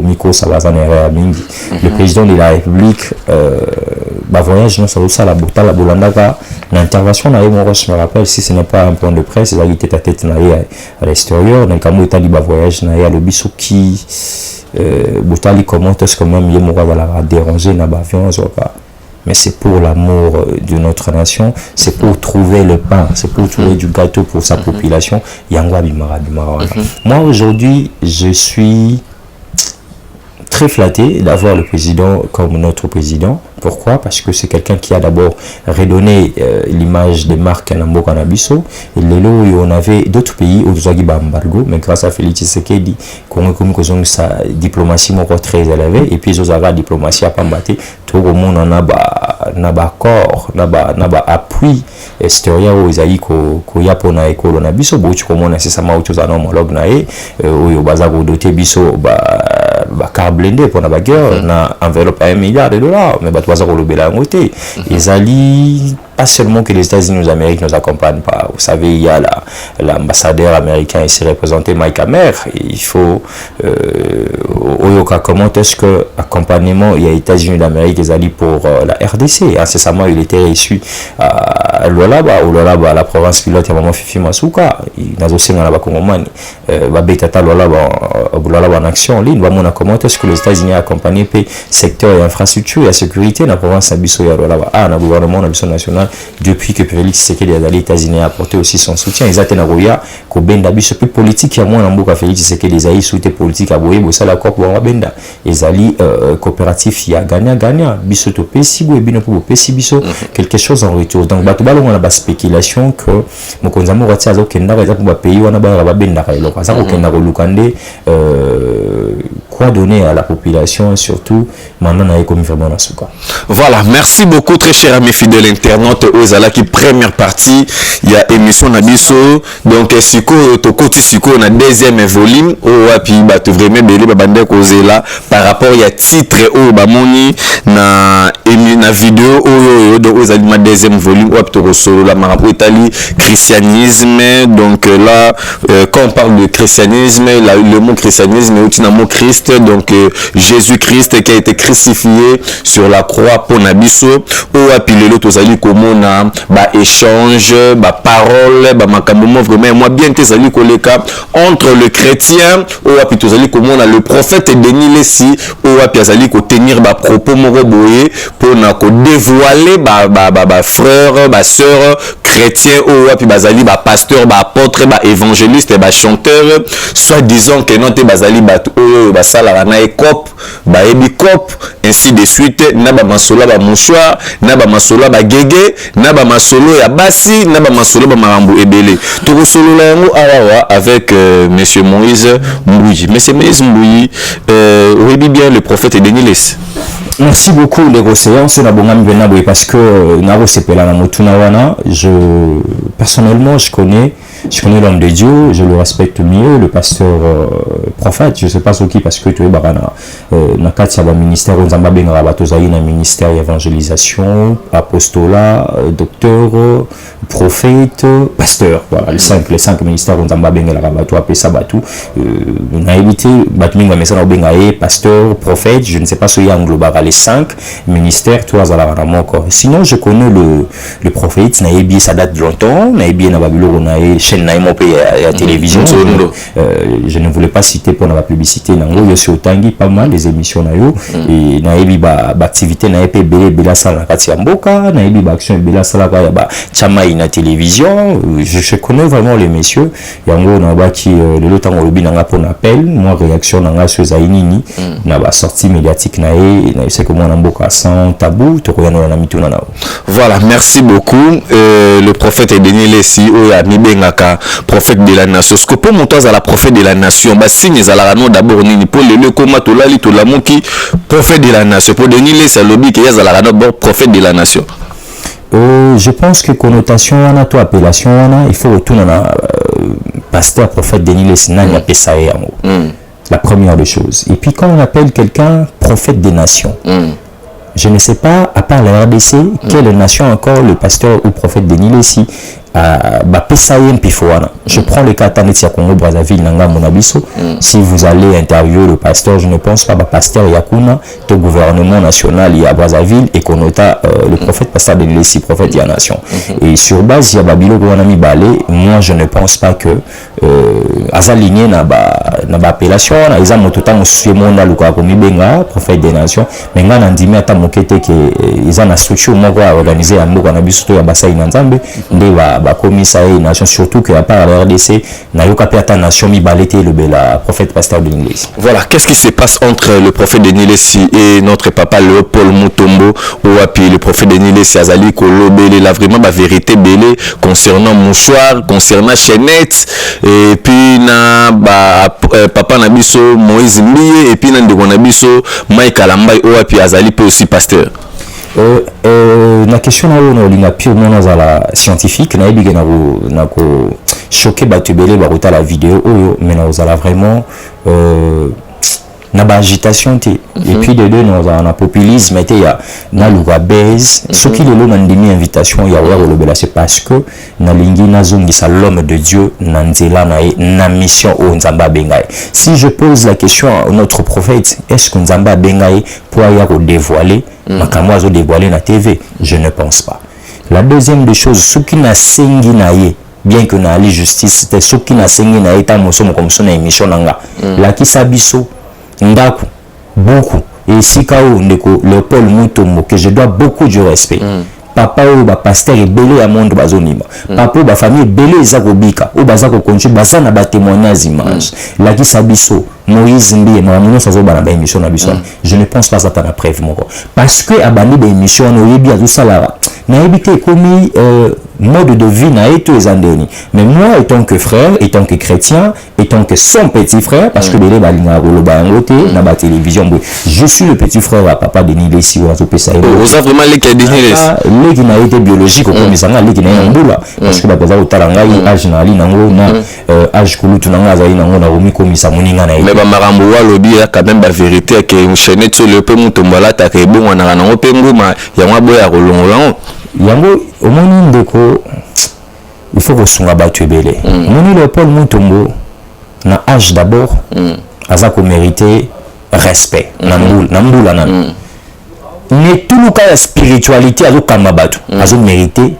miko sabaza na mingi le président de la République voyage non ça la bolandaka L'intervention, je me rappelle, si ce n'est pas un point de presse, il a été tête à tête à l'extérieur. Donc, quand il a voyage, il y a le biso qui, Boutali commente quand même, il va déranger dans l'avion, mais c'est pour l'amour de notre nation, c'est pour trouver le pain, c'est pour trouver du gâteau pour sa population. Moi, aujourd'hui, je suis très flatté d'avoir le président comme notre président. Pourquoi? Parce que c'est quelqu'un qui a d'abord redonné l'image des marques à Nambo Kanabiso. Et on avait d'autres pays où nous avons embargo, mais grâce à Félix Tshisekedi, comme sa diplomatie très élevée, et puis ils ont la diplomatie à Pambaté, tout le monde en a accord, n'a appui extérieur aux aïe ko yapona et ko Nabiso, beaucoup comme on a nécessairement autre chose à homologue naé, au bazar au doté biso car blindé pour la guerre, na enveloppe à $1 milliard, mais ils allient pas seulement que les États-Unis ou l'Amérique nous accompagnent pas. Vous savez, il y a l'ambassadeur américain ici représenté, Mike Hammer. Il faut comment est-ce que accompagnement il y a États-Unis d'Amérique ils allient pour la RDC. Incessamment il était reçu à Lualaba, la province pilote à maman Fifi Masuka. Il a aussi dans la Congomani. Babetata Lualaba en action en ligne. Comment est-ce que les États-Unis accompagnent le secteur et infrastructure et la sécurité dans la province Abisso et Lualaba. Dans le gouvernement national depuis que Félix Tshisekedi les États-Unis a apporté aussi son soutien. Ils attendent Roya que Benda Bisso plus politique à moi dans beaucoup Félix Tshisekedi les a soutenu politique à Boye Bossa la corp pour Benda. Ils allient coopératif il y a gagnant Bisso to Pessi Boye Bino pour Pessi Bisso quelque chose en retour. Donc bato balon on a spéculation que mon konzamo rati azo kenda za pour pays on a ba Benda lo ça ko kenda ko lukande quoi donner à la population et surtout maintenant na comme vraiment na suka.
Voilà, merci beaucoup très cher amis fidèles internautes Ozala qui première partie il y a émission Nabiso donc siko tokoti siko na deuxième volume o api bato vraiment belé ba bande kozela par rapport il y a titre o ba moni na vidéo o donc Ozali ma deuxième volume o api to solo la marabout Italie christianisme donc là quand on parle de christianisme le mot christianisme est un mot Christ donc Jésus-Christ qui a été crucifié sur la croix pour Nabiso ou appeler l'autre Ozali comme on a échange parole makambo vraiment moi bien que Zali koleka entre le chrétien ou appeler Ozali comme on a le prophète Denis Lessi ou appeler Zali ko tenir propos moko boye pour na ko dévoiler frère sœur chrétien ou appeler bazali pasteur apôtre évangéliste chanteur soit disant que non te bazali basala na ekop ebikop ainsi de suite na masolo mouchoir na masolo gege na masolo ya basi na masolo marambo ebele to solo la yango awa avec monsieur Moïse Mbouyi. Monsieur Moïse Mbouyi oui bien le prophète Denis Lessi.
Merci beaucoup les Océans sur la bongam benaboué parce que naro sepela na motuna wana personnellement je connais l'homme de Dieu, je le respecte mieux, le pasteur prophète, je sais pas ce qui parce que tu es barana na kati ya ministère on zamba benga batozali na ministère d'évangélisation, apostolat, docteur, prophète, pasteur, voilà les cinq ministères on zamba benga la bato apesa batu na évité batminga mesa na benga pasteur, prophète, je ne sais pas ce yang global les 5 ministères toi za la moko. Sinon je connais le prophète na ebi ça date de longtemps, na ebi na babilo na chaîne na mo à télévision. Je ne voulais pas citer pour la publicité nango yo sur tangi pas mal les émissions na yo et na ebi activité na ep bela sala na kati ya mboka na ebi action bela sala ba chama na télévision. Je connais vraiment les messieurs yango na ba qui le lotango lobi nanga pour appel moi réaction nanga sur zainini na ba sortie médiatique na c'est comme on mboka sans tabou to koyana na mituna na.
Voilà, merci beaucoup le prophète Denis Lessi o ya mibengaka prophète de la nation. Ce que pour monter à la prophète de la nation ba signe ezala no d'abord nini pour le koma to lali to la moki prophète de la nation pour Denis Lessi lobi que ezala no prophète de la nation.
Je pense que connotation wana to appellation wana il faut retourner na pasteur prophète Denis Lessi nani apesa yango. La première des choses. Et puis quand on appelle quelqu'un prophète des nations, je ne sais pas, à part la RDC, quelle nation encore le pasteur ou prophète Denis Lessi Je prends le cas de Congo Brazzaville nanga monabiso. Si vous allez interviewer le pasteur, je ne pense pas pasteur Yakuna, le gouvernement national il y a Brazzaville et qu'on nota le prophète pasteur de l'Essi, prophète de la nation. Et sur base il y a Babilo Gouanami Balé, moi je ne pense pas que azaligné na ba appellation na isa motota musuemona luka komi benga prophète des nations mais nga ndimi ata mokete ke isa na structure moko a organiser ya mboka na biso to ya basai na nzambe nde ba komisa et nation surtout que à part la RDC na yoka pe ata nation mi balete le bela prophète pasteur de l'Église.
Voilà, qu'est-ce qui se passe entre le prophète de Nilesi et notre papa Léopold Mutombo ou puis le prophète de Nilesi azali kolobele la vraiment ba vérité belé concernant mouchoir, concernant chaînette et puis na papa na biso Moïse Mbiye et puis na ndeko na biso Mike Alambai ou puis azali pe aussi pasteur.
La question na purement dans la scientifique na ebi na ko choquer batubele ba la vidéo mais na ozala vraiment na ba agitation et puis de deux na populisme était ya na luka base ce qui le na ndimi invitation ya wa le bela c'est parce que na lingi na zongi sa l'homme de Dieu na nzela na mission au nzamba bengai. Si je pose la question à notre prophète, est-ce que nzamba bengai pour ya ko dévoiler makambo azo dévoiler na TV? Je ne pense pas. La deuxième des choses, ce qui na sengi na ye bien que na ali justice c'était ce qui na sengi na eta moso comme son émission nanga la ki sabiso ndaku beaucoup et si kao ndeko Léopold Mutombo que je dois beaucoup de respect. Papa ou ba pasteur et belé à monde bazonima papa ou ba famille belé ezakobika ou bazako continuer bazana ba témoignage image la ki sabiso Moïse Mbiye na mino sazo ba na émission na biso je ne pense pas ça na preuve moko parce que abandi ba émission no yebi azu salara na ebité komi mode de vie na eto ezandeni mais moi étant que frère étant que chrétien étant que son petit frère parce que belé balinga koloba ngote na ba télévision je suis le petit frère à papa de Nilesi ou azo pesa
vous avez vraiment les qui
les qui n'a été biologique au commissariat les qui n'a mbula parce que baza utalanga âge na ali nango na âge kulutu nanga za nango na romi komisa muninga na
mais ba marambo wa lobi quand même ba vérité que chaîne sur le peu mutombola ta ke bon na nango pe nguma ya mwa boya kolongola
yango omoni ndeko il faut que sunga batubele moni Léopold Mutombo na âge d'abord azako mériter respect na mbula nan mais tout le cas spiritualité azo kamba batu azo mériter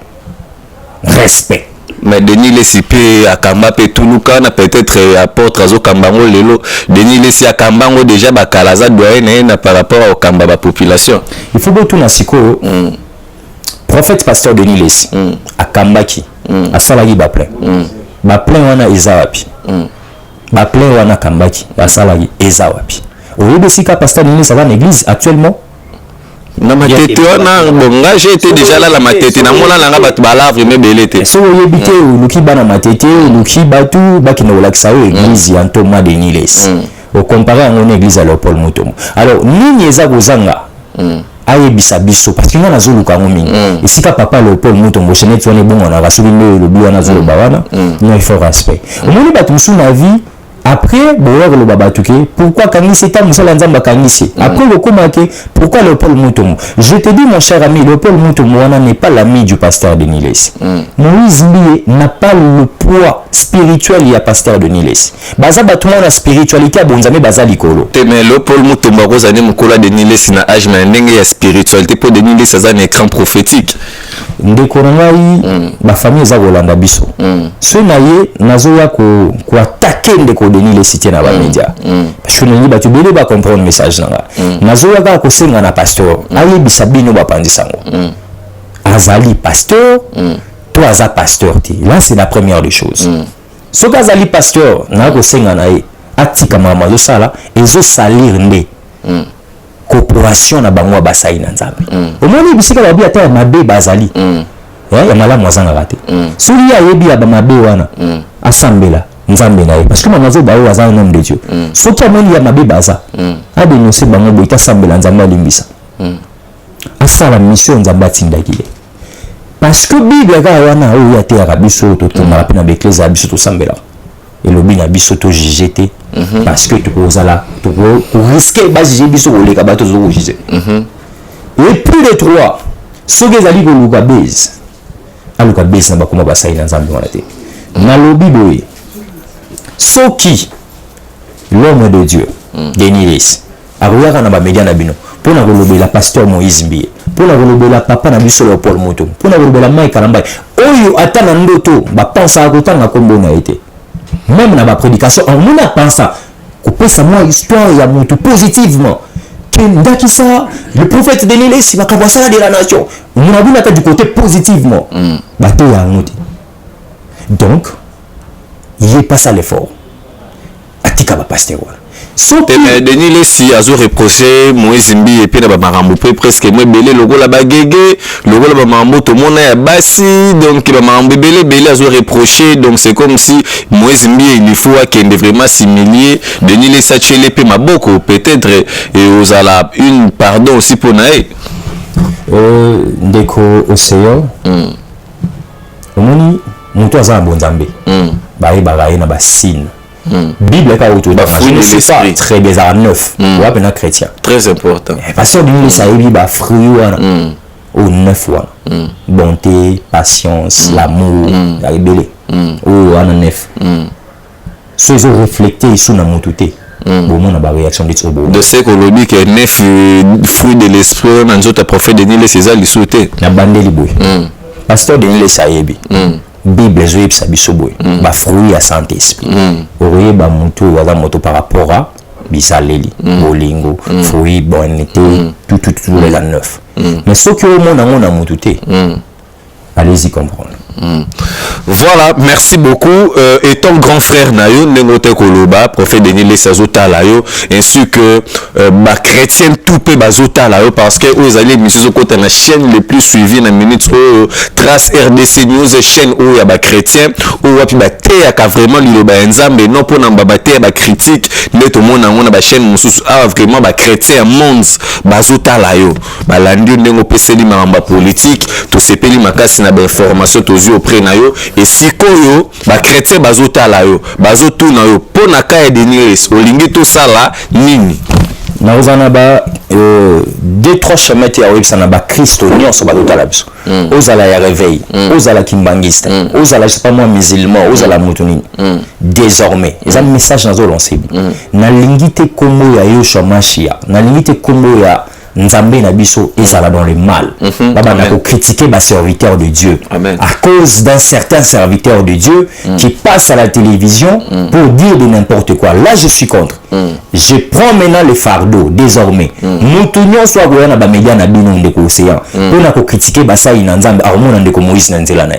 respect.
Mais Denis Lesipe à Kamba pe Tuluka na peut-être apôtre azo Kambango lelo Denis Lesi à Kambango déjà bakalaza doyen na par rapport au Kamba ba population.
Il faut que tout na siko prophète pasteur Denis Lesi à Kambaki à salagi ba plein wana ezawapi ba plein wana Kambaki à salagi ezawapi au lieu de sika pasteur Denis Lesi dans l'église actuellement
na matete wana bonga j'ai été déjà là la matete na mona langa batu bala vraiment belete
so yebite luki bana matete luki batu bakina olakisa église ya Thomas de Nilesi au comparer à mon église à Léopold Mutombo alors nini eza kozanga ayebisa biso parce que na zoluka ngomingi esika papa Léopold Mutombo chenet wana bongo na basuki nde le bwana zoloba wana non il faut respect omoni batu musu na vie après boya le babatuke pourquoi kangisi ta musala nzamba kangisi après le komake pourquoi Léopold Mutombo je te dis mon cher ami Léopold Mutombo n'est pas l'ami du pasteur de Nilesi Moïse Mbiye n'a pas le poids spirituel il y a pasteur de Nilesi baza batuma na spiritualité abonzame baza likolo
mais Léopold Mutombo kozane mukola de Nilesi na âge na ndenge ya spiritualité pour de Nilesi ça un écran prophétique
ndeko ngai ba famille eza kolanda biso so na ye nazoya ko attaquer ndeko de Nilesi na ba média parce que nini batu bele ba comprendre message nanga nazoya ka ko senga na pasteur ayebisa bino ba pandisango azali pasteur to aza pasteur ti là c'est la première des choses so ka azali pasteur na ko senga na ye atika mama zo sala ezo salir nde corporation na bango basai na nzambe omoni bisika ba bi ata mabe bazali ya malamu azanga kate suri ya yebi ya ba mabe wana asambela nzambe na ye parce que mama zo ba waza nom de Dieu soki amoni ya mabe baza ade no se bango boita sambela nzambe alimbisa asala mission nzambe atindakile parce que bible ga wana o ya te ya biso to toma pe na bekleza biso to sambela et le bin biso to jijete parce que tu peux là tu peux risquer bas juger biso ko ka bato zo juger et plus de trois ce que zali ko luka base aluka base na bakoma basali na nzambe wana te na lobi boye soki l'homme de Dieu Denis Les akoyaka na bamédia na bino mpona kolobela pasteur Moïse Mbie mpona kolobela papa na biso Léopold Moto mpona kolobela Mike Kalambai oyo ata na ndoto bapensaka kotanga kombo na ye te même na baprédication on a pensé kopesa mwa histoire ya moto positivement Ndakisa, le prophète Denis Les il va commencer à dire la nation on a vu du côté positivement bateau ya ngoti donc il est pas ça l'effort atika ba pasteur
Denis Les a reproché Moïse Mbie et puis na ba marambo presque moi belé logo la bagege logo la ba marambo to mona ya basi donc ba marambo belé a reproché donc c'est comme si Moïse Mbie il faut qu'il ait vraiment s'humilier Denis Les a tué l'épée maboko peut-être et aux ala une pardon aussi pour nae
ndeko océan omoni muto aza bon nzambe ba ye na ba signe Bible ka auto c'est ça très bien à 9 ou à chrétien
très important
parce que Denis Les a eu ba fruit wana au 9 wana bonté patience l'amour la rebelle ou wana 9 so ils ont reflété sur na motuté bon on a ba réaction
de ce que le dit que 9 fruits de l'esprit dans notre prophète Denis Les César li sauté
na bandeli boy pasteur Denis Les a yebi Bible zoe psa bisoboy ba fruit ya santé esprit oye ba mutu wala moto par rapport à bisaleli bolingo fruit bonité tout les 9 mais ce que au monde on a mutu te allez-y comprendre
voilà merci beaucoup et ton grand frère Nayo Nengote Koloba prophète Denis Les Azota Layo ainsi que ba chrétien tout pe bazota Layo parce que aux allez monsieur côté la chaîne les plus suivies na minute Trace RDC News chaîne où ya ba chrétien où wapi ba te ya vraiment liloba nzambe non pour na ba te ba critique mais tout monde na ba chaîne mususu a vraiment ba chrétien monde bazota Layo ba landi ndengo peseli mamba politique to sepeli makasi na ba information to auprès na yo et si koyo ba chrétien bazotala yo bazotuna yo pona ka ya Denis Les olingi to sala nini
na ozana ba deux trois chemins ya websa na ba Christo nyonso bazotala biso ozala ya réveil ozala kimbangiste ozala je sais pas moi musulman ozala mutunini désormais ils ont un message nazo lancer na lingite kombo ya Yoshua Mashia na lingite kombo ya Nzambe na biso ezala dans le mal baba na ko critiquer ba serviteur de Dieu à cause d'un certain serviteur de Dieu qui passe à la télévision pour dire de n'importe quoi. Là je suis contre. Je prends maintenant le fardeau désormais mutunyo soit goyana ba média na bino ndeko océan pour na ko critiquer ba sa ina Nzambe armona ndeko Moïse na nzela na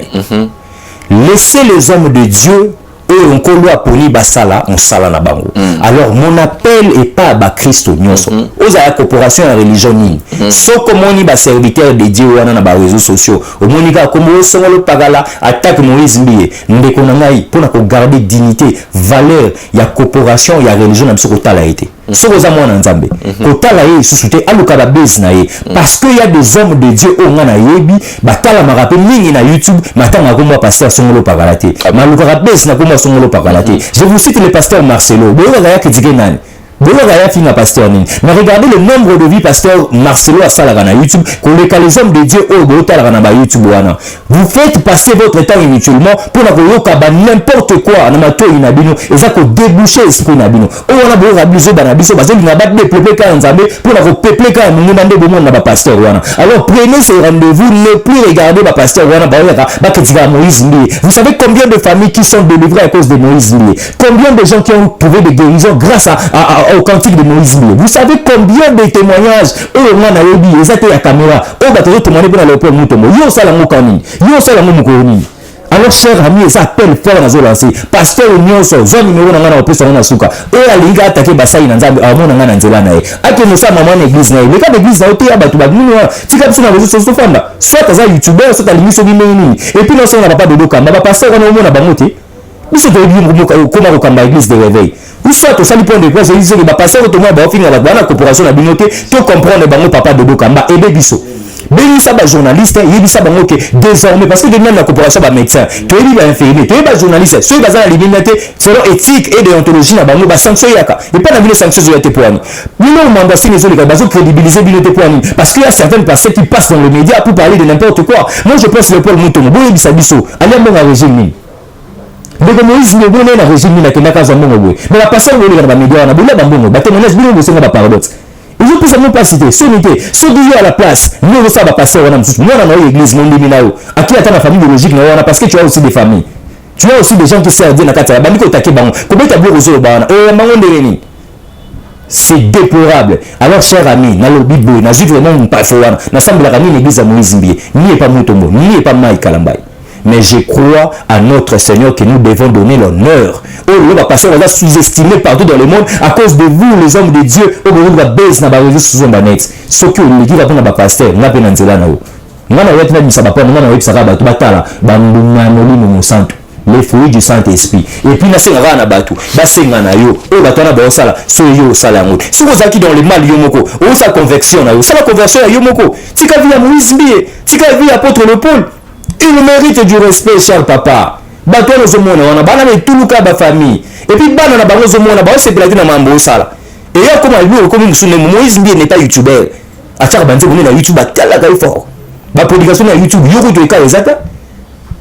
laissez les hommes de Dieu et on kolwa poni basala on sala na bango alors mon appel est pas à Christ nyonso aux la corporation en religion ni so komoni ba serviteur de Dieu wana na ba réseaux sociaux omonika komo songolo pagala attaque Moïse Mbie ndeko na ngai pona ko garder dignité valeur ya corporation ya religion na biso ko tala été soko za mwana nzambe ko tala ye susute aluka ba base na ye parce que il y a des hommes de Dieu o ngana yebi batala marape mingi na YouTube matanga komba pasteur songolo pagala te maluka ba base na komba songolo pagala te je vous cite le pasteur Marcelo boyo ga ya kidike nani boyo ga ya fina pasteur nini mais regardez le nombre de vies pasteur Marcelo a sala na YouTube ko les hommes de Dieu o bo tala na ba YouTube wana vous faites passer votre temps inutilement pour na koyoka ba n'importe quoi na mato inabino eza ko déboucher esprit nabino o wana bo rabizo ba na biso ba zeli na ba développer ka nzambe pour na ko peupler ka mungu ndé bo na ba pasteur wana alors prenez ce rendez-vous ne plus regarder ba pasteur wana ba kritika Moïse Mbie. Vous savez combien de familles qui sont délivrées à cause de Moïse Mbie? Combien de gens qui ont trouvé des guérisons grâce au cantique de Moïse Mbie? Vous savez combien de témoignages au mwana yobi ezate ya caméra au bateau témoigner pour Léopold Mutombo yo sala mokani yo sala mokoni. Alors chers amis, ça appelle fort na zo lancer pasteur nyonso zo numéro na ngana opesa na suka et alinga attaquer basai na nzambe amona ngana nzela na ye ake musa mama na église na ye le cas d'église na ote ya batu ba nini wa tika biso na réseaux sociaux fanda soit za youtubeur soit alingi so nini et puis non ça na papa dodo kamba ba pasteur na omona ba moté biso to yebi comment ko kamba église de réveil ou soit au sali point de presse ils disent ba pasteur to moi ba finir ba na corporation na binoté to comprendre bango papa dodo kamba et biso Bénissa ba journaliste, yebisa bango que désormais parce que de même la corporation ba médecin, tu es ba infirmier, tu es ba journaliste, ceux bazana la liberté selon éthique et déontologie na bango ba sanction yaka. Et pas na bino sanction zo yate poani. Bino mandat si les autres bazo crédibiliser bino te poani parce qu'il y a certaines personnes qui passent dans les médias pour parler de n'importe quoi. Moi je pense le Paul Mutombo, boye bisa biso, allez mon régime. Donc Moïse ne bonne na régime na kenda kazo mbongo boye. Mais la personne ngoli na ba médias na bola bambongo, ba témoignage bino bosenga ba paradoxe. Ils ont tout simplement pas cité. Sonité. Ceux qui sont à la place. Nous, on va passer. Nous, on a l'église. À qui attend la famille biologique? Parce que tu as aussi des familles. Tu as aussi des gens qui servent dans la carte. Comment tu as besoin de c'est déplorable. Alors, cher ami, dans le Bible, dans le vraiment parfois, dans l'église à Moïse Mbié, n'y pas Mutombo, n'y pas Maï Kalambay. Mais je crois à notre Seigneur que nous devons donner l'honneur. Oh, on va passer, on va sous-estimer partout dans le monde à cause de vous, les hommes de Dieu. Oh, on va baisser dans la réseau sous un net. Ce que on dit va prendre un pasteur, on va prendre un zéla nao. On va être là, ça va pas, on va être ça va battre, batala, bambuna molimo mon santo. Les fruits du Saint-Esprit. Et puis, nous avons un bateau. Nous avons un yo. Oh, bateau na ba sala. So yo sala ngot. Si vous avez dans le mal yomoko, oh sa conversion na yo. Ça la conversion ya yomoko. Tika vi ya Moïse Mbié, tika vi apôtre le Paul. Il mérite du respect, cher papa. Bato no zomona wana bana me tuluka ba famille. Et puis bana na bango zomona ba se plaquer na mambo sala. Et ya comme lui comme musune Moïse Mbié n'est pas youtubeur. Acha banze na YouTube atala ka fort. Ba publication na YouTube yoko to ka ezata.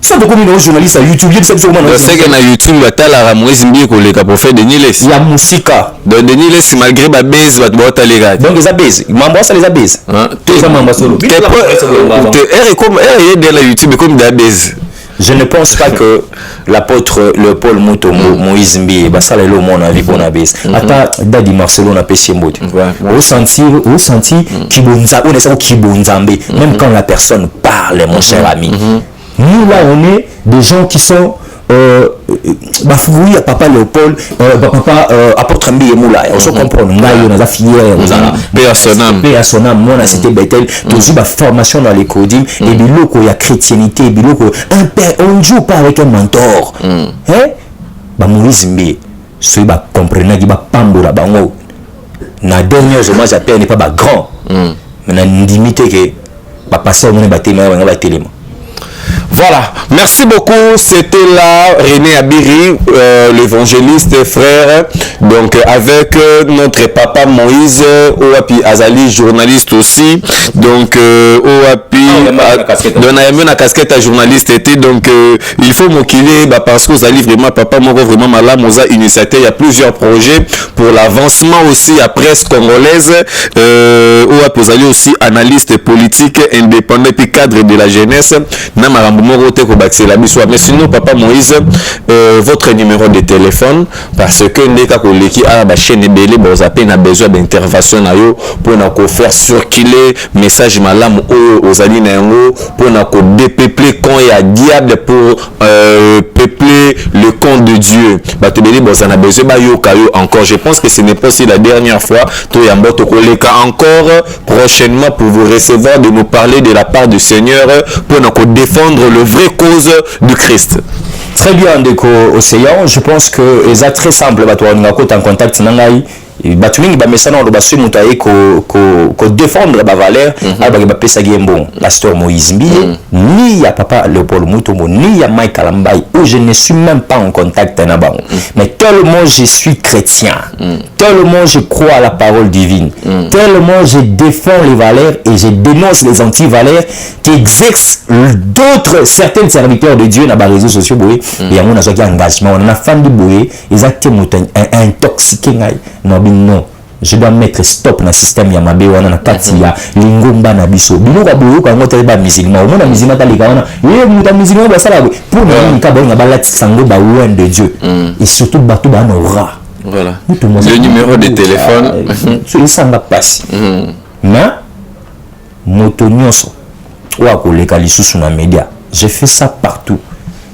Ça de comme journaliste à YouTube, je sais comment on
sait que na YouTube atala Moïse Mbié ko leka pour faire Denis Les.
Il y a musika.
Donc Denis Les malgré ba base ba bota les gars.
Donc les abaises, mambo ça les abaises. Tout ça mambo solo.
Et comme et de la YouTube comme des base.
Je ne pense pas que l'apôtre Léopold Mutombo, Moïse Mbié, ça c'est le mon avis pour la base. Attends, Dadi Marcelo n'a pas si mot. Au senti, Kibonza, on est ça Kibonzambe. Même quand la personne parle, mon cher ami. Nous là, on est des gens qui sont oui, papa Léopold, papa apôtre Mbié Moula. On se comprend. On a fier, paix à son âme. Moi, on a cité Bethel. Tous eu ma formation dans les codines. Et biloko il y a chrétienté. Biloko un père, on joue pas avec un mentor. Hein? Bah Moïse Mbié, celui bah comprenez qui bah pambola bango. Na dernière hommage à père n'est pas bah grand. Mais na limité que bah passer on est batté mais on va télé.
Voilà, merci beaucoup. C'était là René Abiri, l'évangéliste frère. Donc avec notre papa Moïse, Oapi Azali, journaliste aussi. Donc Oapi, donne la casquette à journaliste était. Donc il faut m'occuper parce que vous allez vraiment papa moi vraiment malade. Moza initiateur, il y a plusieurs projets pour l'avancement aussi à presse congolaise. Oapi Azali aussi analyste politique indépendant puis cadre de la jeunesse. Mais sinon papa Moïse votre numéro de téléphone parce que ndeka koleki à la chaîne belé vous avez besoin d'intervention pour nous faire circuler message malam aux alliés pour nous dépeupler quand il y a diable pour peupler le camp de Dieu bato belé vous avez besoin encore je pense que ce n'est pas aussi la dernière fois to yamba to koleka encore prochainement pour vous recevoir de nous parler de la part du Seigneur pour nous défendre le vrai cause du Christ.
Très bien, Ndeko Océan. Je pense que c'est très simple. On a en contact avec Batumingi bamesana ndo basu mutaye ko défendre ba valeur alba ba pesa gembo pasteur Moïse Mbié ni ya papa Léopold Mutombo ni ya Mike Kalambay où je ne suis même pas en contact na bango mais tellement je suis chrétien tellement je crois à la parole divine tellement je défends les valeurs et je dénonce les anti-valeurs qui exercent d'autres certains serviteurs de Dieu na ba réseaux sociaux boye et on a un engagement on a fan de boye exactement intoxiqué ngai non, je dois mettre stop dans le système Yamabe wana na kati ya lingomba na biso. Bino ka boyo ka ngota ba musulman. Omona musulman ta lika wana. Ye muta musulman ba sala pour nous ka bonga ba lati sango ba loin de Dieu. Et surtout batou ba aura.
Voilà. Le numéro de téléphone.
Il s'en va passer. Mais moto nyonso wa ko leka lisusu na média. Je fais ça partout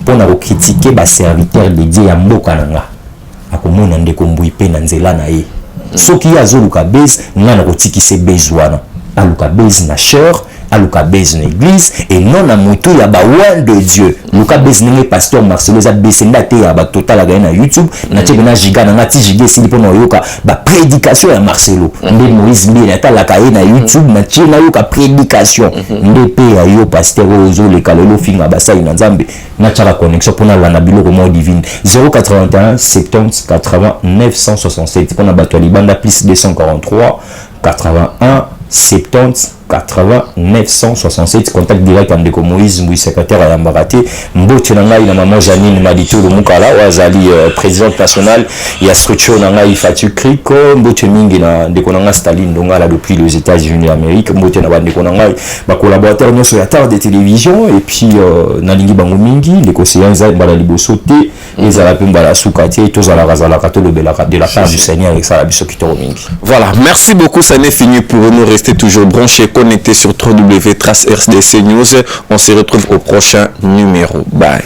pour na critiquer ba serviteur de Dieu ya mboka nanga. Akomona ndeko mbuipe na nzela na ye soki azoluka base ngana kotikise base wana aluka base na cher aluka base na église et non na mutu ya ba wan de Dieu luka base na pasteur Marcelo za besenda te ya ba total ga na YouTube na tshebe na giga na ngati giga sili po na yoka ba prédication ya Marcelo nde Moïse Mbele ata la ka na YouTube na tshina yoka prédication nde pe ya yo pasteur ozo le kalelo finga basai na Nzambe na tshaka connexion pona la na biloko mo divine 081 70 80 967 pona bato libanda plus 243 81 70 80 967 contact direct avec Moïse Mbui secrétaire à Yambarate Mbote Nangai na maman Janine Madito Mukala wazali présidente nationale ya structure Nangai Fatu Kriko Mbote mingi na ndeko nanga Staline Ndongala depuis les États-Unis d'Amérique Mbote na bandeko nangai ba collaborateur nyonso ya tard de télévision et puis na lingi bango mingi ndeko Seyanza bala liboso te ezala pe bala sukate tozala razala kato le bela de la part du Seigneur avec ça la biso kitoro mingi.
Voilà, merci beaucoup, ça n'est fini pour nous, rester toujours branchés connecté sur www.trace RDC News. On se retrouve au prochain numéro. Bye.